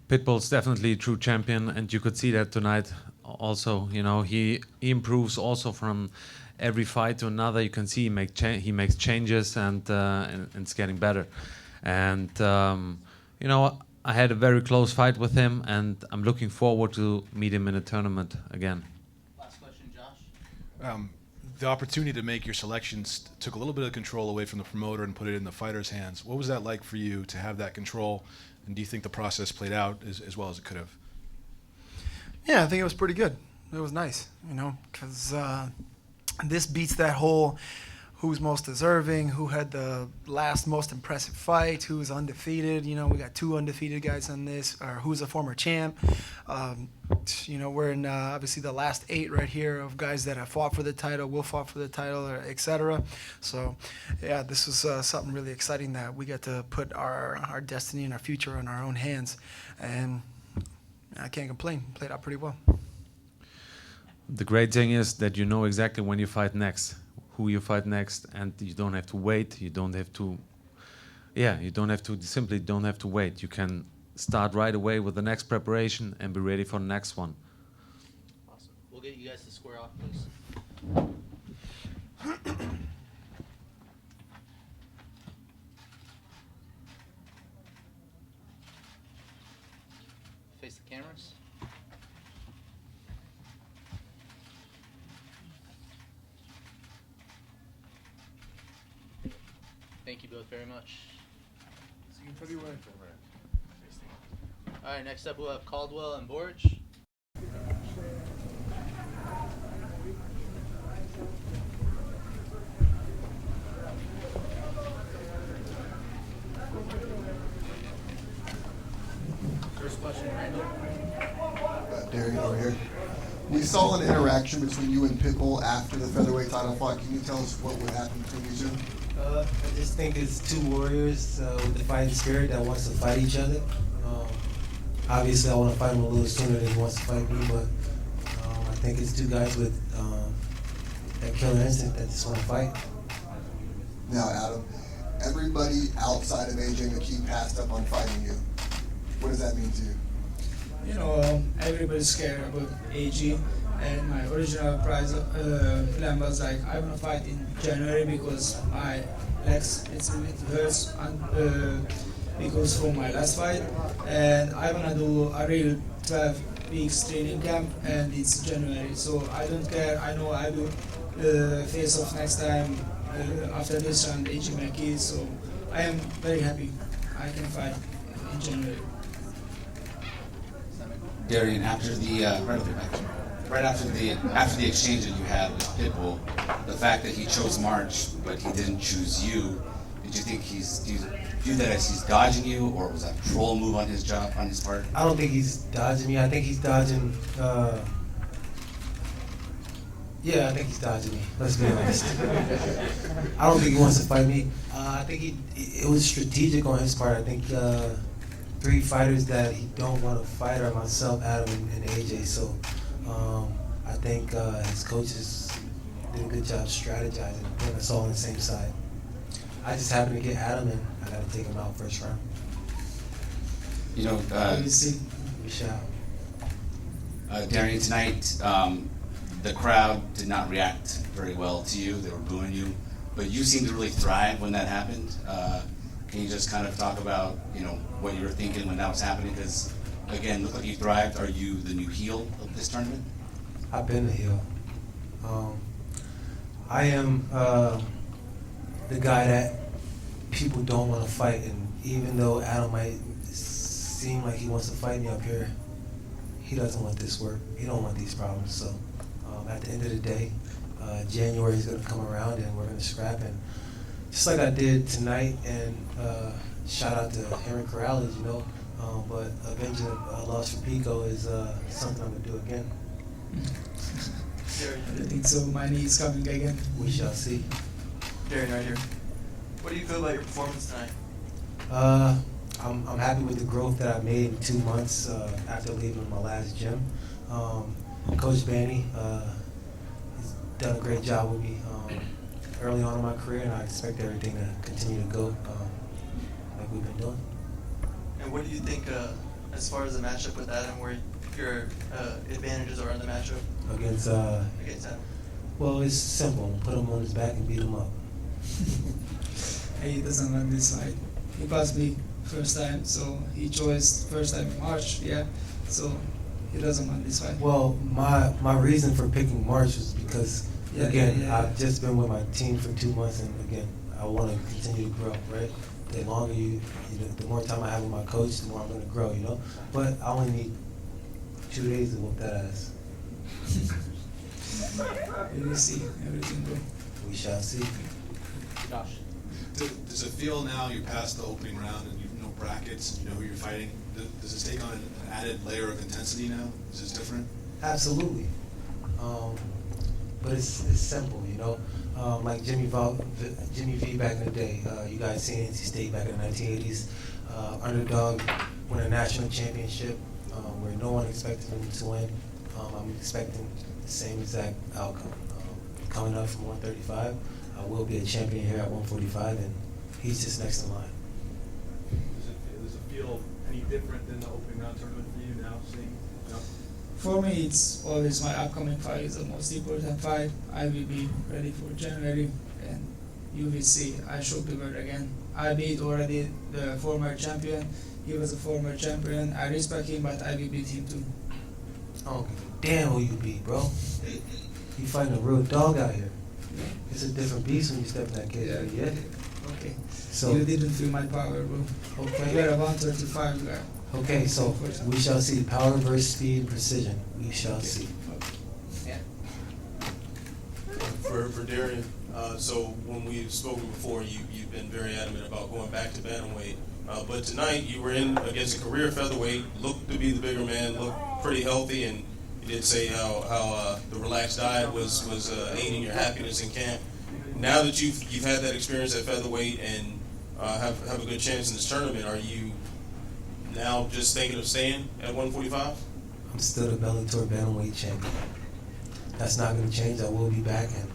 Pitbull's definitely a true champion, and you could see that tonight also. You know, he improves also from every fight to another. You can see he makes changes, and it's getting better. And you know, I had a very close fight with him, and I'm looking forward to meet him in a tournament again. Last question, Josh. The opportunity to make your selections took a little bit of control away from the promoter and put it in the fighter's hands. What was that like for you to have that control? And do you think the process played out as well as it could have? Yeah, I think it was pretty good. It was nice, you know, because this beats that whole who's most deserving, who had the last most impressive fight, who's undefeated. You know, we got 2 undefeated guys on this, or who's a former champ. You know, we're in obviously the last 8 right here of guys that have fought for the title, will fought for the title, etc. So, yeah, this is something really exciting that we get to put our destiny and our future in our own hands, and I can't complain. Played out pretty well. The great thing is that you know exactly when you fight next, who you fight next, and you don't have to wait. You don't have to, simply don't have to wait. You can start right away with the next preparation and be ready for the next one. Awesome. We'll get you guys to square off, please. Face the cameras. Thank you both very much. All right, next up we'll have Caldwell and Borge. First question, Randall. Derek over here. We saw an interaction between you and Pitbull after the featherweight title fight. Can you tell us what would happen between you two? I just think it's 2 warriors with the fighting spirit that wants to fight each other. Obviously, I want to fight him a little sooner than he wants to fight me, but I think it's 2 guys with that killer instinct that just want to fight. Now, Adam, everybody outside of AJ McKee passed up on fighting you. What does that mean to you? You know, everybody's scared about AG, and my original plan was like, I want to fight in January because my legs, it hurts because from my last fight, and I want to do a real 12 weeks training camp, and it's January, so I don't care. I know I will face off next time after this round AG McKee, so I am very happy I can fight in January. Darian, after the right after the exchange that you had with Pitbull, the fact that he chose March but he didn't choose you, did you think do you view that as he's dodging you, or was that a troll move on his part? I don't think he's dodging me. I think he's dodging. Yeah, I think he's dodging me. Let's be honest. I don't think he wants to fight me. I think it was strategic on his part. I think 3 fighters that he don't want to fight are myself, Adam, and AJ. So I think his coaches did a good job strategizing, putting us all on the same side. I just happened to get Adam, and I got to take him out first round. You know, We shall. Darian, tonight the crowd did not react very well to you. They were booing you, but you seemed to really thrive when that happened. Can you just kind of talk about, what you were thinking when that was happening? Because, again, look like you thrived. Are you the new heel of this tournament? I've been the heel. I am the guy that people don't want to fight, and even though Adam might seem like he wants to fight me up here, he doesn't want this work. He don't want these problems. So at the end of the day, January is going to come around, and we're going to scrap. And just like I did tonight, and shout out to Corrales, but avenging a loss for Pico is something I'm going to do again. I think so. My knee is coming again. We shall see. Darren, right here. What do you feel about your performance tonight? I'm happy with the growth that I made in 2 months after leaving my last gym. Coach Banny has done a great job with me early on in my career, and I expect everything to continue to go like we've been doing. And what do you think as far as the matchup with Adam, where your advantages are in the matchup? Against Adam? Well, it's simple. Put him on his back and beat him up. He doesn't want this fight. He passed me first time, so he chose first time in March, so he doesn't want this fight. Well, my reason for picking March was because, I've just been with my team for 2 months, and again, I want to continue to grow, right? The longer the more time I have with my coach, the more I'm going to grow, But I only need 2 days to whoop that ass. We will see everything, bro. We shall see. Josh. Does it feel now you're past the opening round and you know brackets, you know who you're fighting? Does this take on an added layer of intensity now? Is this different? Absolutely. But it's simple, you know. Like Jimmy V back in the day. You guys seen NC State back in the 1980s. Underdog win a national championship where no one expected him to win. I'm expecting the same exact outcome. Coming up from 135, I will be a champion here at 145, and he's just next in line. Does it feel any different than the opening round tournament for you now, seeing? No? For me, it's always my upcoming fight is the most important fight. I will be ready for January, and you will see. I shook the world again. I beat already the former champion. He was a former champion. I respect him, but I will beat him too. I don't give a damn who you beat, bro. You fighting a real dog out here. It's a different beast when you step in that cage. Yeah. Okay. So You didn't feel my power, bro. Okay. You're a 135 guy. Okay, so we shall see power versus speed and precision. We shall see. Yeah. For Darian, so when we've spoken before, you've been very adamant about going back to bantamweight. But tonight you were in against a career featherweight, looked to be the bigger man, looked pretty healthy, and you did say how the relaxed diet was aiding your happiness in camp. Now that you've had that experience at featherweight and have a good chance in this tournament, are you now just thinking of staying at 145? I'm still the Bellator bantamweight champion. That's not going to change. I will be back, and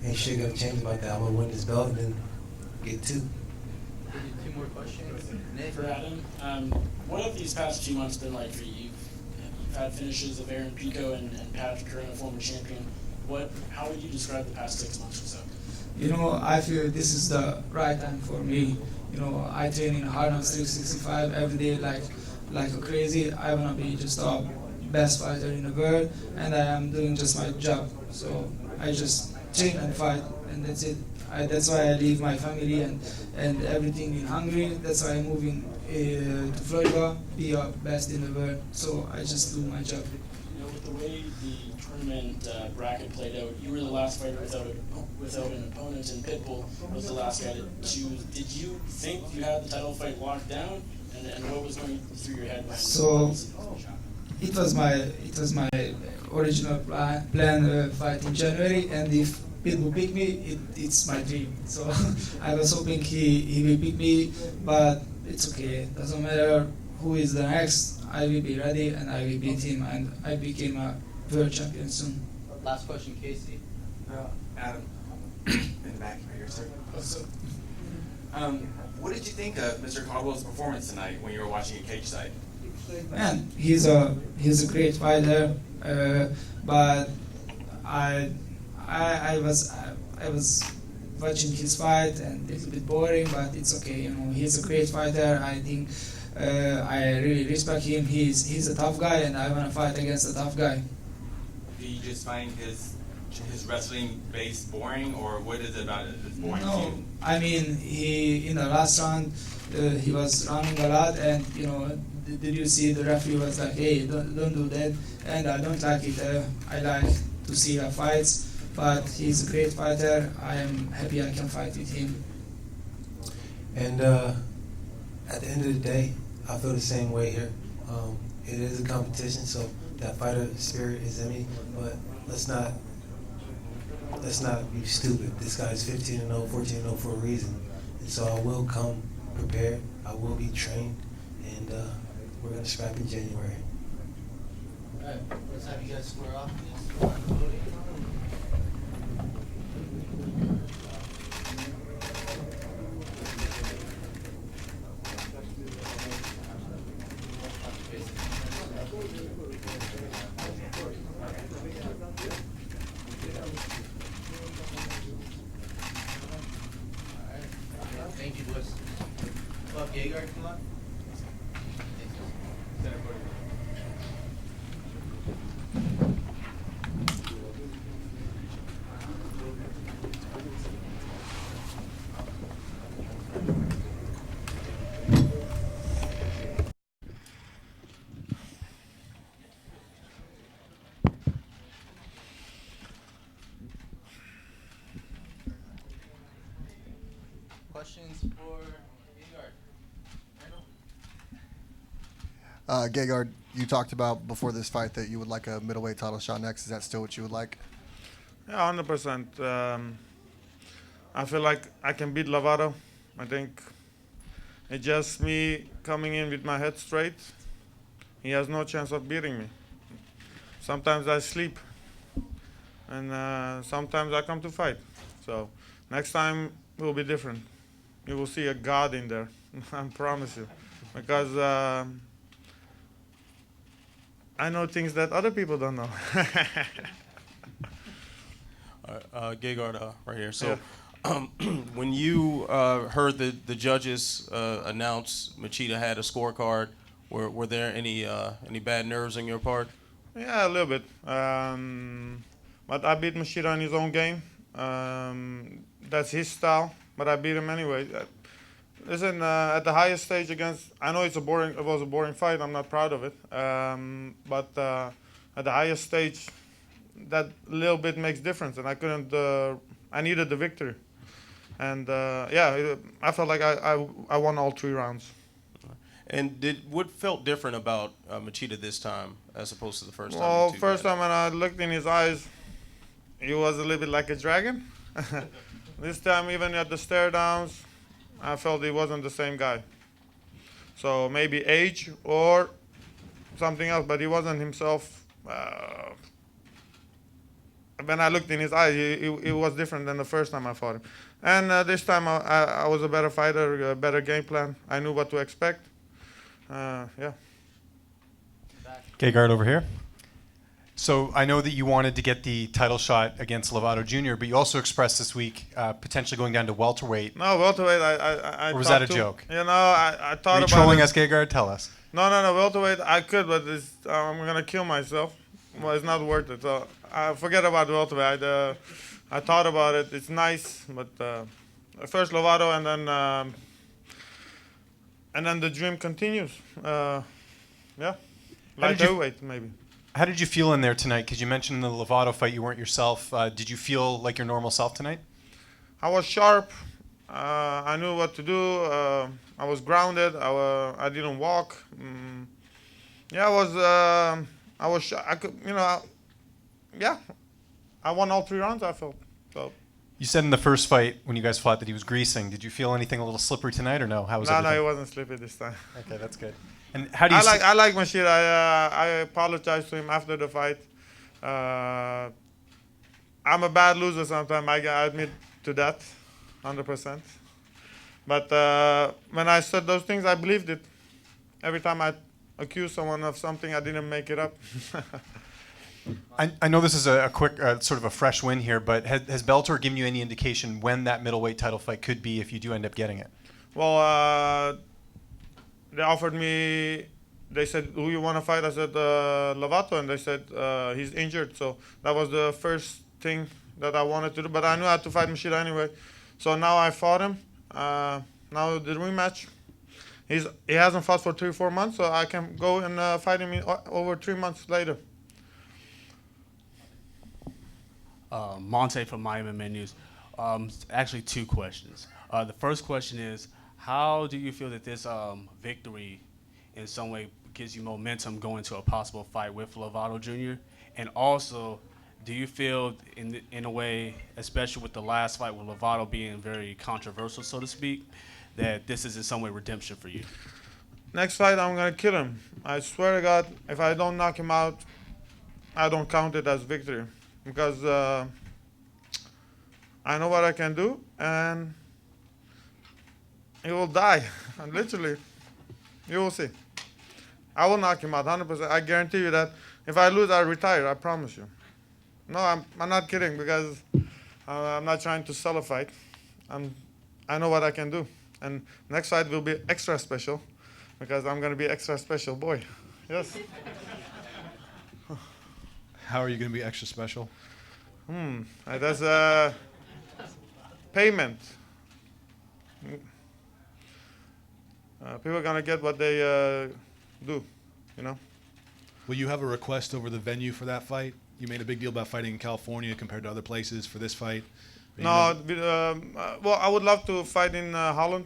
ain't shit going to change about that. I'm going to win this belt and then get two. Two more questions. Nick? For Adam, what have these past few months been like for you? You've had finishes of Aaron Pico and Patrick Curran, a former champion. How would you describe the past 6 months or so? You know, I feel this is the right time for me. You know, I train in hard on 365 every day like a crazy. I want to be just the best fighter in the world, and I am doing just my job. So I just train and fight, and that's it. That's why I leave my family and everything in Hungary. That's why I'm moving to Florida, be a best in the world. So I just do my job. You know, with the way the tournament bracket played out, you were the last fighter without an opponent, and Pitbull was the last guy to choose. Did you think you had the title fight locked down, and what was going through your head? So it was my original plan fight in January, and if Pitbull pick me, it's my dream. So I was hoping he will pick me, but it's okay. Doesn't matter who is the next. I will be ready, and I will beat him, and I became a world champion soon. Last question, Casey. Adam, in the back right here, sir. What did you think of Mr. Caldwell's performance tonight when you were watching at cage side? Man, he's a great fighter, but I was watching his fight and a little bit boring, but it's okay. You know, he's a great fighter. I think I really respect him. He's a tough guy, and I want to fight against a tough guy. Do you just find his wrestling base boring, or what is it about it that's boring to No, you? I mean, he in the last round he was running a lot, and you know, did you see the referee was like, hey, don't do that, and I don't like it. I like to see her fights, but he's a great fighter. I am happy I can fight with him. And at the end of the day, I feel the same way here. It is a competition, so that fighter spirit is in me. But let's not be stupid. This guy's 15-0, 14-0 for a reason. And so I will come prepared. I will be trained, and we're gonna scrap in January. All right, let's have you guys square off, please. Thank you, boys. Well, Gegard, come on. Center court. questions for Gegard? Gegard, you talked about before this fight that you would like a middleweight title shot next. Is that still what you would like? Yeah, 100%. I feel like I can beat Lovato. I think it's just me coming in with my head straight. He has no chance of beating me. Sometimes I sleep, and sometimes I come to fight. So next time will be different. You will see a god in there, I promise you, because I know things that other people don't know. Gegard, right here. So, when you heard the judges announce Machida had a scorecard, were there any bad nerves on your part? Yeah, a little bit. But I beat Machida in his own game. That's his style, but I beat him anyway. Listen, at the highest stage against, I know it was a boring fight. I'm not proud of it. But at the highest stage, that little bit makes difference, and I couldn't. I needed the victory, and I felt like I won all 3 rounds. And what felt different about Machida this time as opposed to the first time? Well, first time when I looked in his eyes, he was a little bit like a dragon. This time, even at the stare downs, I felt he wasn't the same guy. So maybe age or something else, but he wasn't himself. When I looked in his eyes, it was different than the first time I fought him. And this time I was a better fighter, a better game plan. I knew what to expect. Yeah. Gegard over here. So I know that you wanted to get the title shot against Lovato Jr., but you also expressed this week potentially going down to welterweight. No, welterweight, I or was that a joke? You know, I thought Are you about trolling it. us, Gegard? Tell us. No, welterweight, I could, but I'm going to kill myself. Well, it's not worth it. So I forget about welterweight. I thought about it. It's nice, but first Lovato, and then the dream continues. Yeah, like heavyweight maybe. How did you feel in there tonight? Because you mentioned in the Lovato fight you weren't yourself. Did you feel like your normal self tonight? I was sharp. I knew what to do. I was grounded. I didn't walk. Yeah, I was. I could. Yeah. I won all 3 rounds. I felt. So. You said in the first fight when you guys fought that he was greasing. Did you feel anything a little slippery tonight, or no? How was everything? No, it wasn't slippery this time. Okay, that's good. And how do you? I like Machida. I apologized to him after the fight. I'm a bad loser sometimes. I admit to that, 100%. But when I said those things, I believed it. Every time I accused someone of something, I didn't make it up. I know this is a quick, sort of a fresh win here, but has Bellator given you any indication when that middleweight title fight could be if you do end up getting it? Well, they offered me, they said, who you want to fight? I said, Lovato, and they said, he's injured. So that was the first thing that I wanted to do, but I knew I had to fight Machida anyway. So now I fought him. Now the rematch. He hasn't fought for 3-4 months, so I can go and fight him over 3 months later. Monte from My MMA News. Actually, 2 questions. The first question is, how do you feel that this victory in some way gives you momentum going to a possible fight with Lovato Jr.? And also, do you feel in a way, especially with the last fight with Lovato being very controversial, so to speak, that this is in some way redemption for you? Next fight, I'm going to kill him. I swear to God, if I don't knock him out, I don't count it as victory. Because I know what I can do, and he will die. Literally, you will see. I will knock him out 100%. I guarantee you that. If I lose, I retire. I promise you. No, I'm not kidding, because I'm not trying to sell a fight. I know what I can do, and next fight will be extra special, because I'm going to be extra special boy. Yes. How are you going to be extra special? That's a payment. People are going to get what they do, you know. Will you have a request over the venue for that fight? You made a big deal about fighting in California compared to other places for this fight. No, well, I would love to fight in Holland,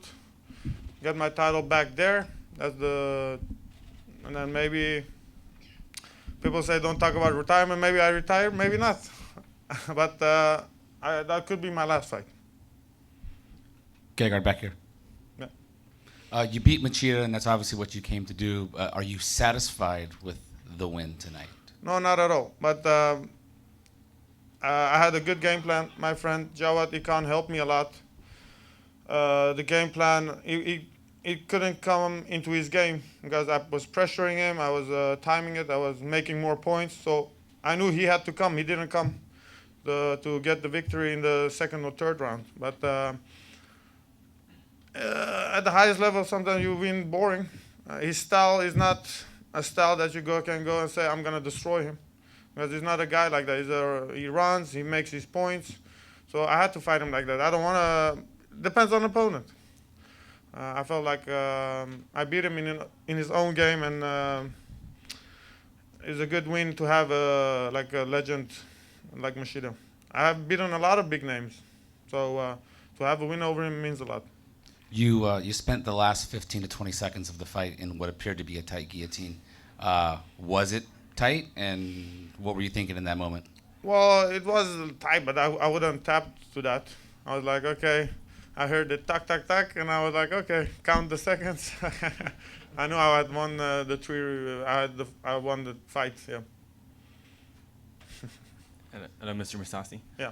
get my title back there. And then maybe people say don't talk about retirement. Maybe I retire, maybe not. But that could be my last fight. Gegard, back here. Yeah. You beat Machida, and that's obviously what you came to do. Are you satisfied with the win tonight? No, not at all. But I had a good game plan. My friend Jawad Ikan helped me a lot. The game plan, he couldn't come into his game because I was pressuring him. I was timing it. I was making more points. So I knew he had to come. He didn't come to get the victory in the second or third round. But at the highest level, sometimes you win boring. His style is not a style that you can go and say, I'm going to destroy him. Because he's not a guy like that. He runs, he makes his points. So I had to fight him like that. I don't want to, depends on the opponent. I felt like I beat him in his own game, and it's a good win to have a legend like Machida. I have beaten a lot of big names. So to have a win over him means a lot. You spent the last 15 to 20 seconds of the fight in what appeared to be a tight guillotine. Was it tight, and what were you thinking in that moment? Well, it was tight, but I wouldn't tap to that. I was like, okay. I heard the tack, tack, tack, and I was like, okay, count the seconds. I knew I had won the three. I won the fight. Yeah. Hello, Mr. Mousasi. Yeah.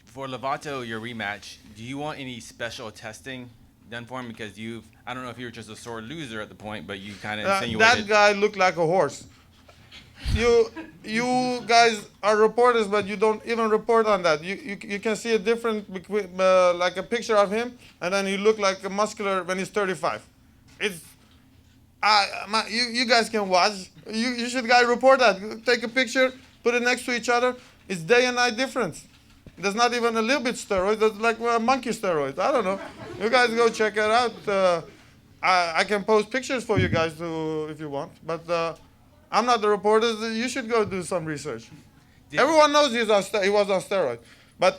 For Lovato, your rematch, do you want any special testing done for him? Because I don't know if you were just a sore loser at the point, but you kind of insinuated. That guy looked like a horse. You guys are reporters, but you don't even report on that. You can see a difference between like a picture of him, and then he looked like a muscular when he's 35. It's you guys can watch. You should report that. Take a picture, put it next to each other. It's day and night difference. There's not even a little bit steroids. That's like monkey steroids. I don't know. You guys go check it out. I can post pictures for you guys if you want, but. I'm not the reporter. You should go do some research. Everyone knows he was on steroids. But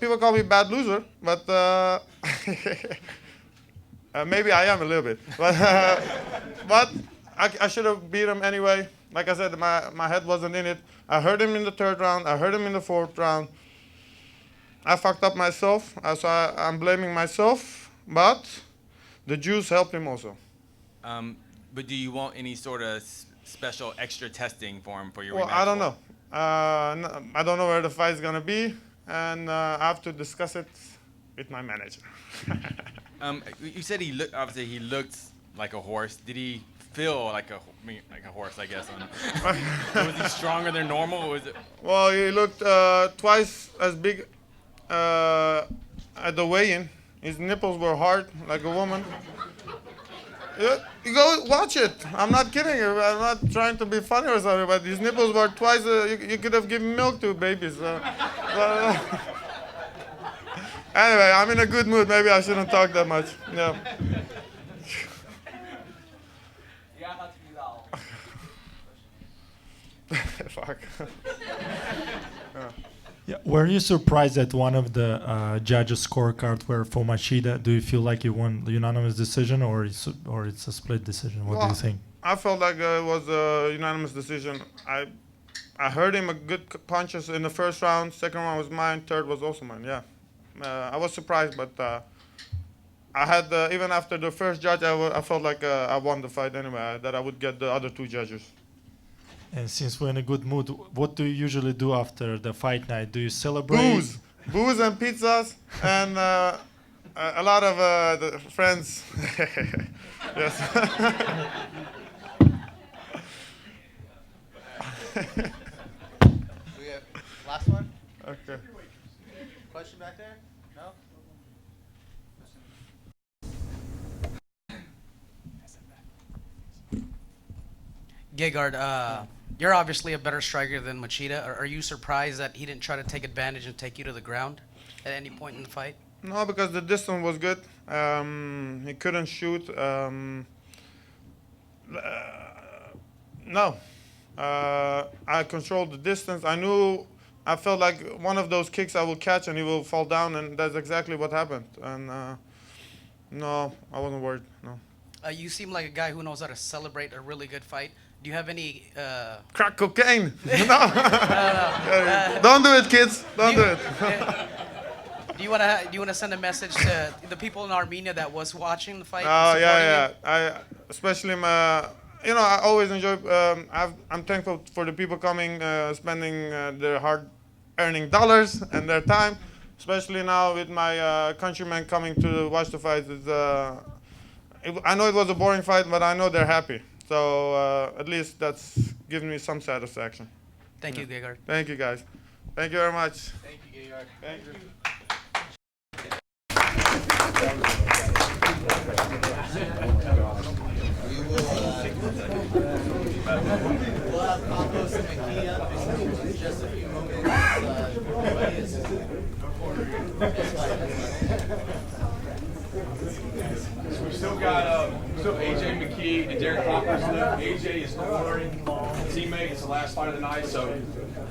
people call me bad loser. But maybe I am a little bit. But I should have beat him anyway. Like I said, my head wasn't in it. I heard him in the third round. I heard him in the fourth round. I fucked up myself. So I'm blaming myself. But the juice helped him also. But do you want any sort of special extra testing for him for your rematch? Well, I don't know. I don't know where the fight's going to be, and I have to discuss it with my manager. You said he looked like a horse. Did he feel like a horse, I guess? Was he stronger than normal? Or was it? Well, he looked twice as big at the weigh-in. His nipples were hard, like a woman. You go watch it. I'm not kidding you. I'm not trying to be funny or something, but his nipples were twice. You could have given milk to babies. Anyway, I'm in a good mood. Maybe I shouldn't talk that much. Yeah. Fuck. Yeah. Were you surprised that one of the judges' scorecards were for Machida? Do you feel like you won the unanimous decision, or it's a split decision? What do you think? I felt like it was a unanimous decision. I heard him a good punches in the first round. Second round was mine. Third was also mine. Yeah. I was surprised, but I had even after the first judge, I felt like I won the fight anyway. That I would get the other two judges. And since we're in a good mood, what do you usually do after the fight night? Do you celebrate? Booze and pizzas, and a lot of the friends. Yes. We have last one. Okay. Question back there? No? Gegard, you're obviously a better striker than Machida. Are you surprised that he didn't try to take advantage and take you to the ground at any point in the fight? No, because the distance was good. He couldn't shoot. No. I controlled the distance. I knew I felt like one of those kicks I will catch and he will fall down, and that's exactly what happened. And no, I wasn't worried. No. You seem like a guy who knows how to celebrate a really good fight. Do you have any? Crack cocaine. No. Don't do it, kids. Don't do it. Do you wanna send a message to the people in Armenia that was watching the fight? Oh and yeah, supporting yeah. Especially I always enjoy. I'm thankful for the people coming, spending their hard-earning dollars and their time. Especially now with my countrymen coming to watch the fight. I know it was a boring fight, but I know they're happy. So at least that's given me some satisfaction. Thank you, Gegard. Thank you, guys. Thank you very much. Thank you, Gegard. Thank you. We'll have Campos and McKee up in just a few moments. So we've still got AJ McKee and Derek Cropper's left. AJ is cornering teammate. It's the last fight of the night, so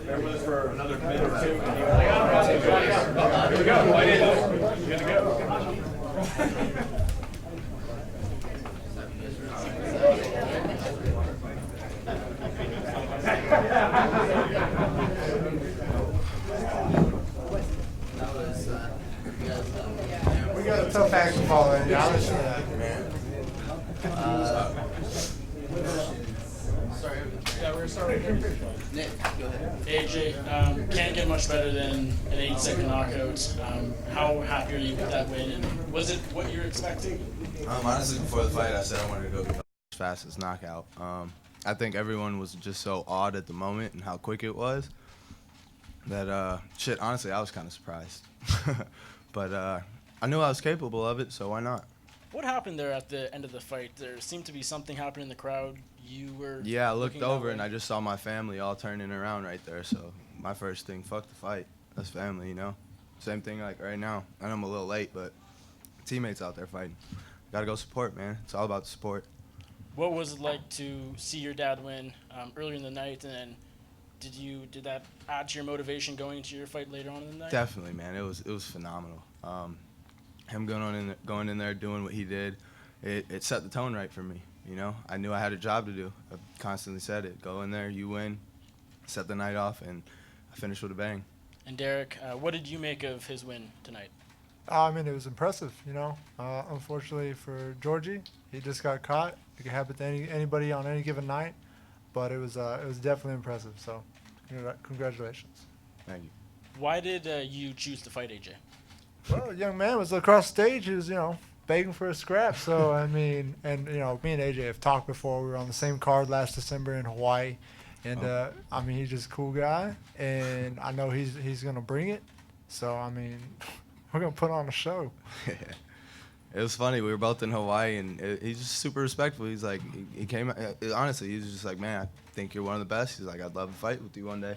bear with us for another minute or two. Here we go. Fight in. Good to go. We got a tough act to follow, and I'll let you know that. Nick, go ahead. AJ, can't get much better than an 8-second knockout. How happy are you with that win? And was it what you were expecting? Honestly, before the fight, I said I wanted to go get the fastest knockout. I think everyone was just so awed at the moment and how quick it was that, honestly, I was kind of surprised. But I knew I was capable of it, so why not? What happened there at the end of the fight? There seemed to be something happening in the crowd. You were Yeah, I looked over and I just saw my family all turning around right there. So my first thing, fuck the fight. That's family, you know? Same thing like right now. I know I'm a little late, but teammates out there fighting. Gotta go support, man. It's all about the support. What was it like to see your dad win earlier in the night, and then did that add to your motivation going into your fight later on in the night? Definitely, man. It was phenomenal. Him going in there doing what he did, it set the tone right for me. You know, I knew I had a job to do. I constantly said it. Go in there, you win, set the night off, and I finished with a bang. And Derek, what did you make of his win tonight? I mean, it was impressive, you know. Unfortunately for Georgie, he just got caught. It could happen to anybody on any given night, but it was definitely impressive. So, congratulations. Thank you. Why did you choose to fight AJ? Well, a young man was across the stage. He was, begging for a scrap. So, I mean, and, me and AJ have talked before. We were on the same card last December in Hawaii. And, I mean, he's just a cool guy. And I know he's going to bring it. So, I mean, we're going to put on a show. It was funny. We were both in Hawaii, and he's just super respectful. He's like, he came, honestly, he was just like, man, I think you're one of the best. He's like, I'd love to fight with you one day.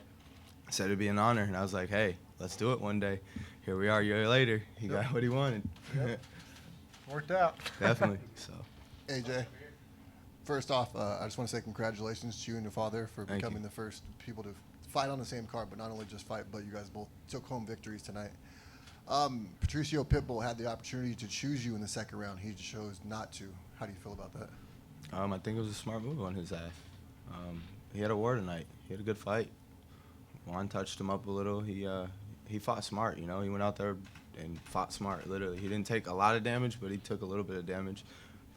I said it'd be an honor. And I was like, hey, let's do it one day. Here we are a year later. He got what he wanted. Yep. Worked out. Definitely. So, AJ, first off, I just want to say congratulations to you and your father for Thank becoming you. the first people to fight on the same card, but not only just fight, but you guys both took home victories tonight. Patricio Pitbull had the opportunity to choose you in the second round. He chose not to. How do you feel about that? I think it was a smart move on his half. He had a war tonight. He had a good fight. Juan touched him up a little. He fought smart, He went out there and fought smart, literally. He didn't take a lot of damage, but he took a little bit of damage.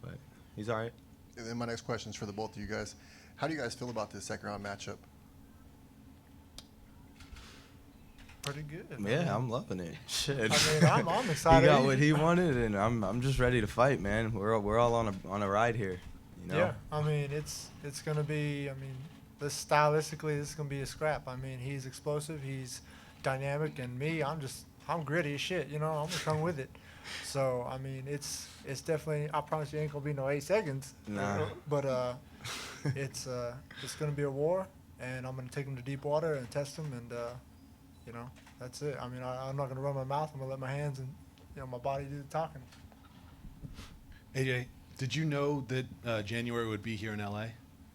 But he's all right. And then my next question is for the both of you guys. How do you guys feel about this second round matchup? Pretty good. Yeah, I'm loving it. Shit. I mean, I'm excited. He got what he wanted, and I'm just ready to fight, man. We're all on a ride here, Yeah, I mean, it's gonna be. I mean, stylistically, this is gonna be a scrap. I mean, he's explosive, he's dynamic, and me, I'm gritty as shit. I'm gonna come with it. So I mean, it's definitely. I promise you, ain't gonna be no 8 seconds. Nah. But it's gonna be a war, and I'm gonna take him to deep water and test him, and that's it. I mean, I'm not gonna run my mouth. I'm gonna let my hands and my body do the talking. AJ, did you know that January would be here in LA?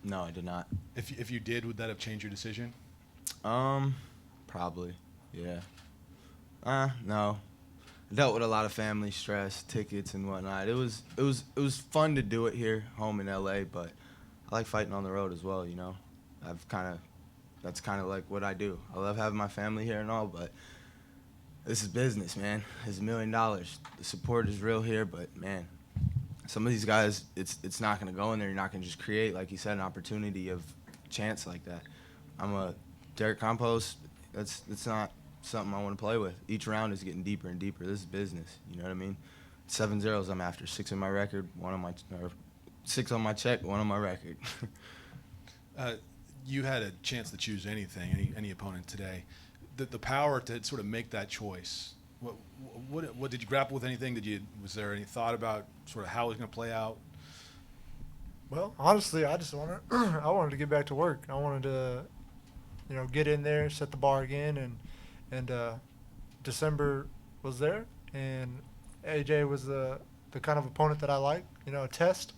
No, I did not. If you did, would that have changed your decision? Probably, yeah. No. I dealt with a lot of family stress, tickets and whatnot. It was fun to do it here, home in LA, but I like fighting on the road as well, you know. That's kind of like what I do. I love having my family here and all, but this is business, man. It's $1 million. The support is real here, but man, some of these guys, it's not gonna go in there. You're not gonna just create, like you said, an opportunity of chance like that. I'm a Derek Campos. That's not something I want to play with. Each round is getting deeper and deeper. This is business. You know what I mean? 7 zeros I'm after. 6 on my record, 6 on my check, 1 on my record. You had a chance to choose anything, any opponent today. The power to sort of make that choice. What did you grapple with? Anything? Was there any thought about sort of how it was going to play out? Well, honestly, I wanted to get back to work. I wanted to, get in there, set the bar again, and December was there, and AJ was the kind of opponent that I like. A test.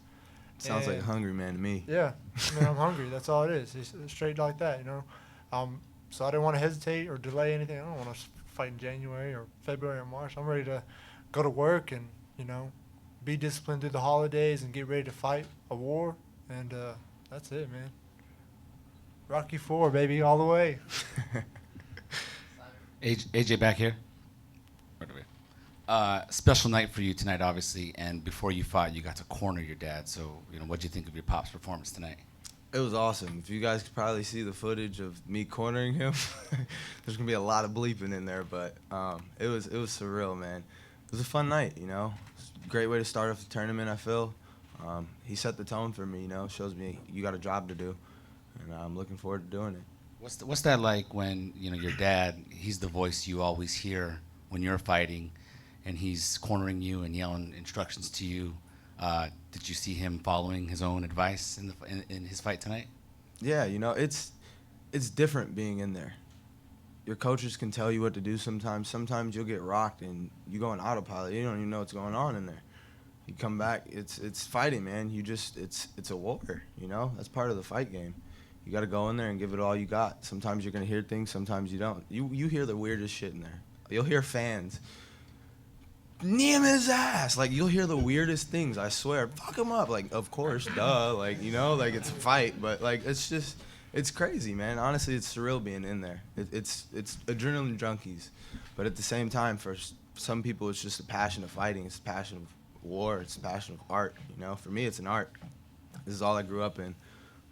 Sounds like a hungry man to me. Yeah, I'm hungry. That's all it is. It's straight like that, So I didn't want to hesitate or delay anything. I don't want to fight in January or February or March. I'm ready to go to work and, be disciplined through the holidays and get ready to fight a war. And that's it, man. Rocky IV, baby, all the way. AJ back here. Right away. Special night for you tonight, obviously, and before you fought, you got to corner your dad. So, what do you think of your pop's performance tonight? It was awesome. If you guys could probably see the footage of me cornering him, there's gonna be a lot of bleeping in there, but it was surreal, man. It was a fun night, Great way to start off the tournament, I feel. He set the tone for me, shows me you got a job to do, and I'm looking forward to doing it. What's that like when your dad? He's the voice you always hear when you're fighting, and he's cornering you and yelling instructions to you. Did you see him following his own advice in his fight tonight? Yeah, it's different being in there. Your coaches can tell you what to do sometimes. Sometimes you'll get rocked and you go on autopilot. You don't even know what's going on in there. You come back, it's fighting, man. It's a war, That's part of the fight game. You got to go in there and give it all you got. Sometimes you're gonna hear things, sometimes you don't. You hear the weirdest shit in there. You'll hear fans. Knee him in his ass. Like, you'll hear the weirdest things, I swear. Fuck him up. Like, of course, duh. Like, it's a fight. But, it's crazy, man. Honestly, it's surreal being in there. It's adrenaline junkies. But at the same time, for some people, it's just a passion of fighting. It's a passion of war. It's a passion of art, For me, it's an art. This is all I grew up in.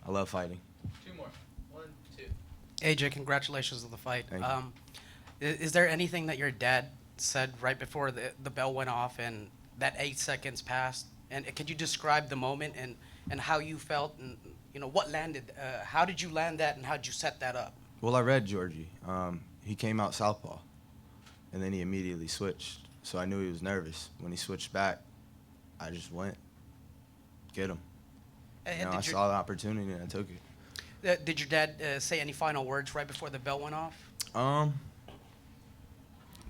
I love fighting. 2 more. 1, 2. AJ, congratulations on the fight. Thank you. Is there anything that your dad said right before the bell went off and that 8 seconds passed? And could you describe the moment and how you felt and what landed? How did you land that and how did you set that up? Well, I read Georgie. He came out southpaw, and then he immediately switched. So I knew he was nervous. When he switched back, I just went, get him. I saw the opportunity and I took it. Did your dad say any final words right before the bell went off?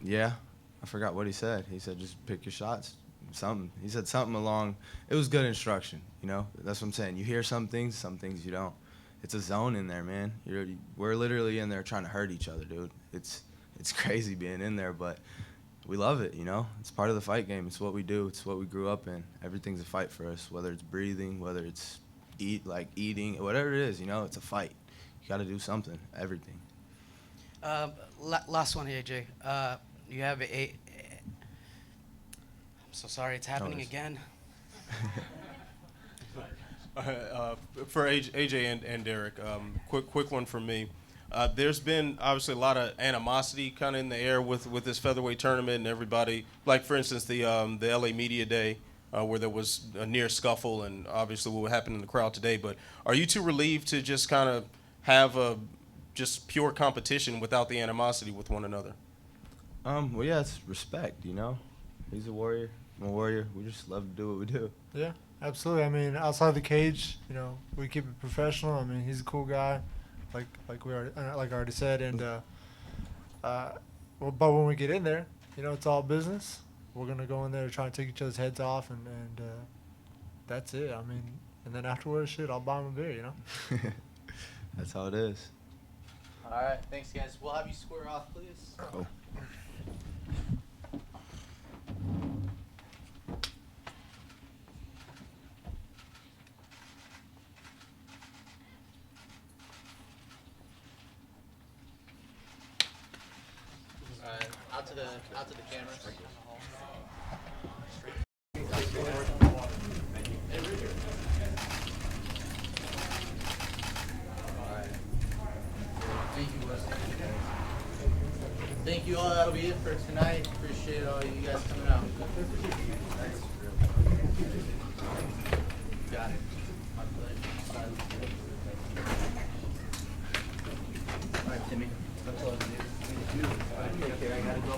Yeah. I forgot what he said. He said, just pick your shots. Something. He said something along. It was good instruction, That's what I'm saying. You hear some things you don't. It's a zone in there, man. We're literally in there trying to hurt each other, dude. It's crazy being in there, but we love it, It's part of the fight game. It's what we do. It's what we grew up in. Everything's a fight for us, whether it's breathing, whether it's eating, whatever it is, it's a fight. You got to do something, everything. Last one, AJ. You have I'm so sorry, it's happening again. For AJ and Derek, quick one from me. There's been obviously a lot of animosity kind of in the air with this featherweight tournament and everybody. Like for instance, the LA Media Day where there was a near scuffle and obviously what happened in the crowd today. But are you two relieved to just kind of have a just pure competition without the animosity with one another? Well, yeah, it's respect, He's a warrior. I'm a warrior. We just love to do what we do. Yeah, absolutely. I mean, outside the cage, we keep it professional. I mean, he's a cool guy, like I already said. And but when we get in there, it's all business. We're gonna go in there to try and take each other's heads off, and that's it. I mean, and then afterwards, I'll buy him a beer, That's how it is. All right, thanks, guys. We'll have you square off, please. Cool. All right, out to the cameras. Thank you, Wesley. Thank you all. That'll be it for tonight. Appreciate all you guys coming out. Got it. My pleasure. All right, Timmy. That's all I do. All right, take care. I gotta go.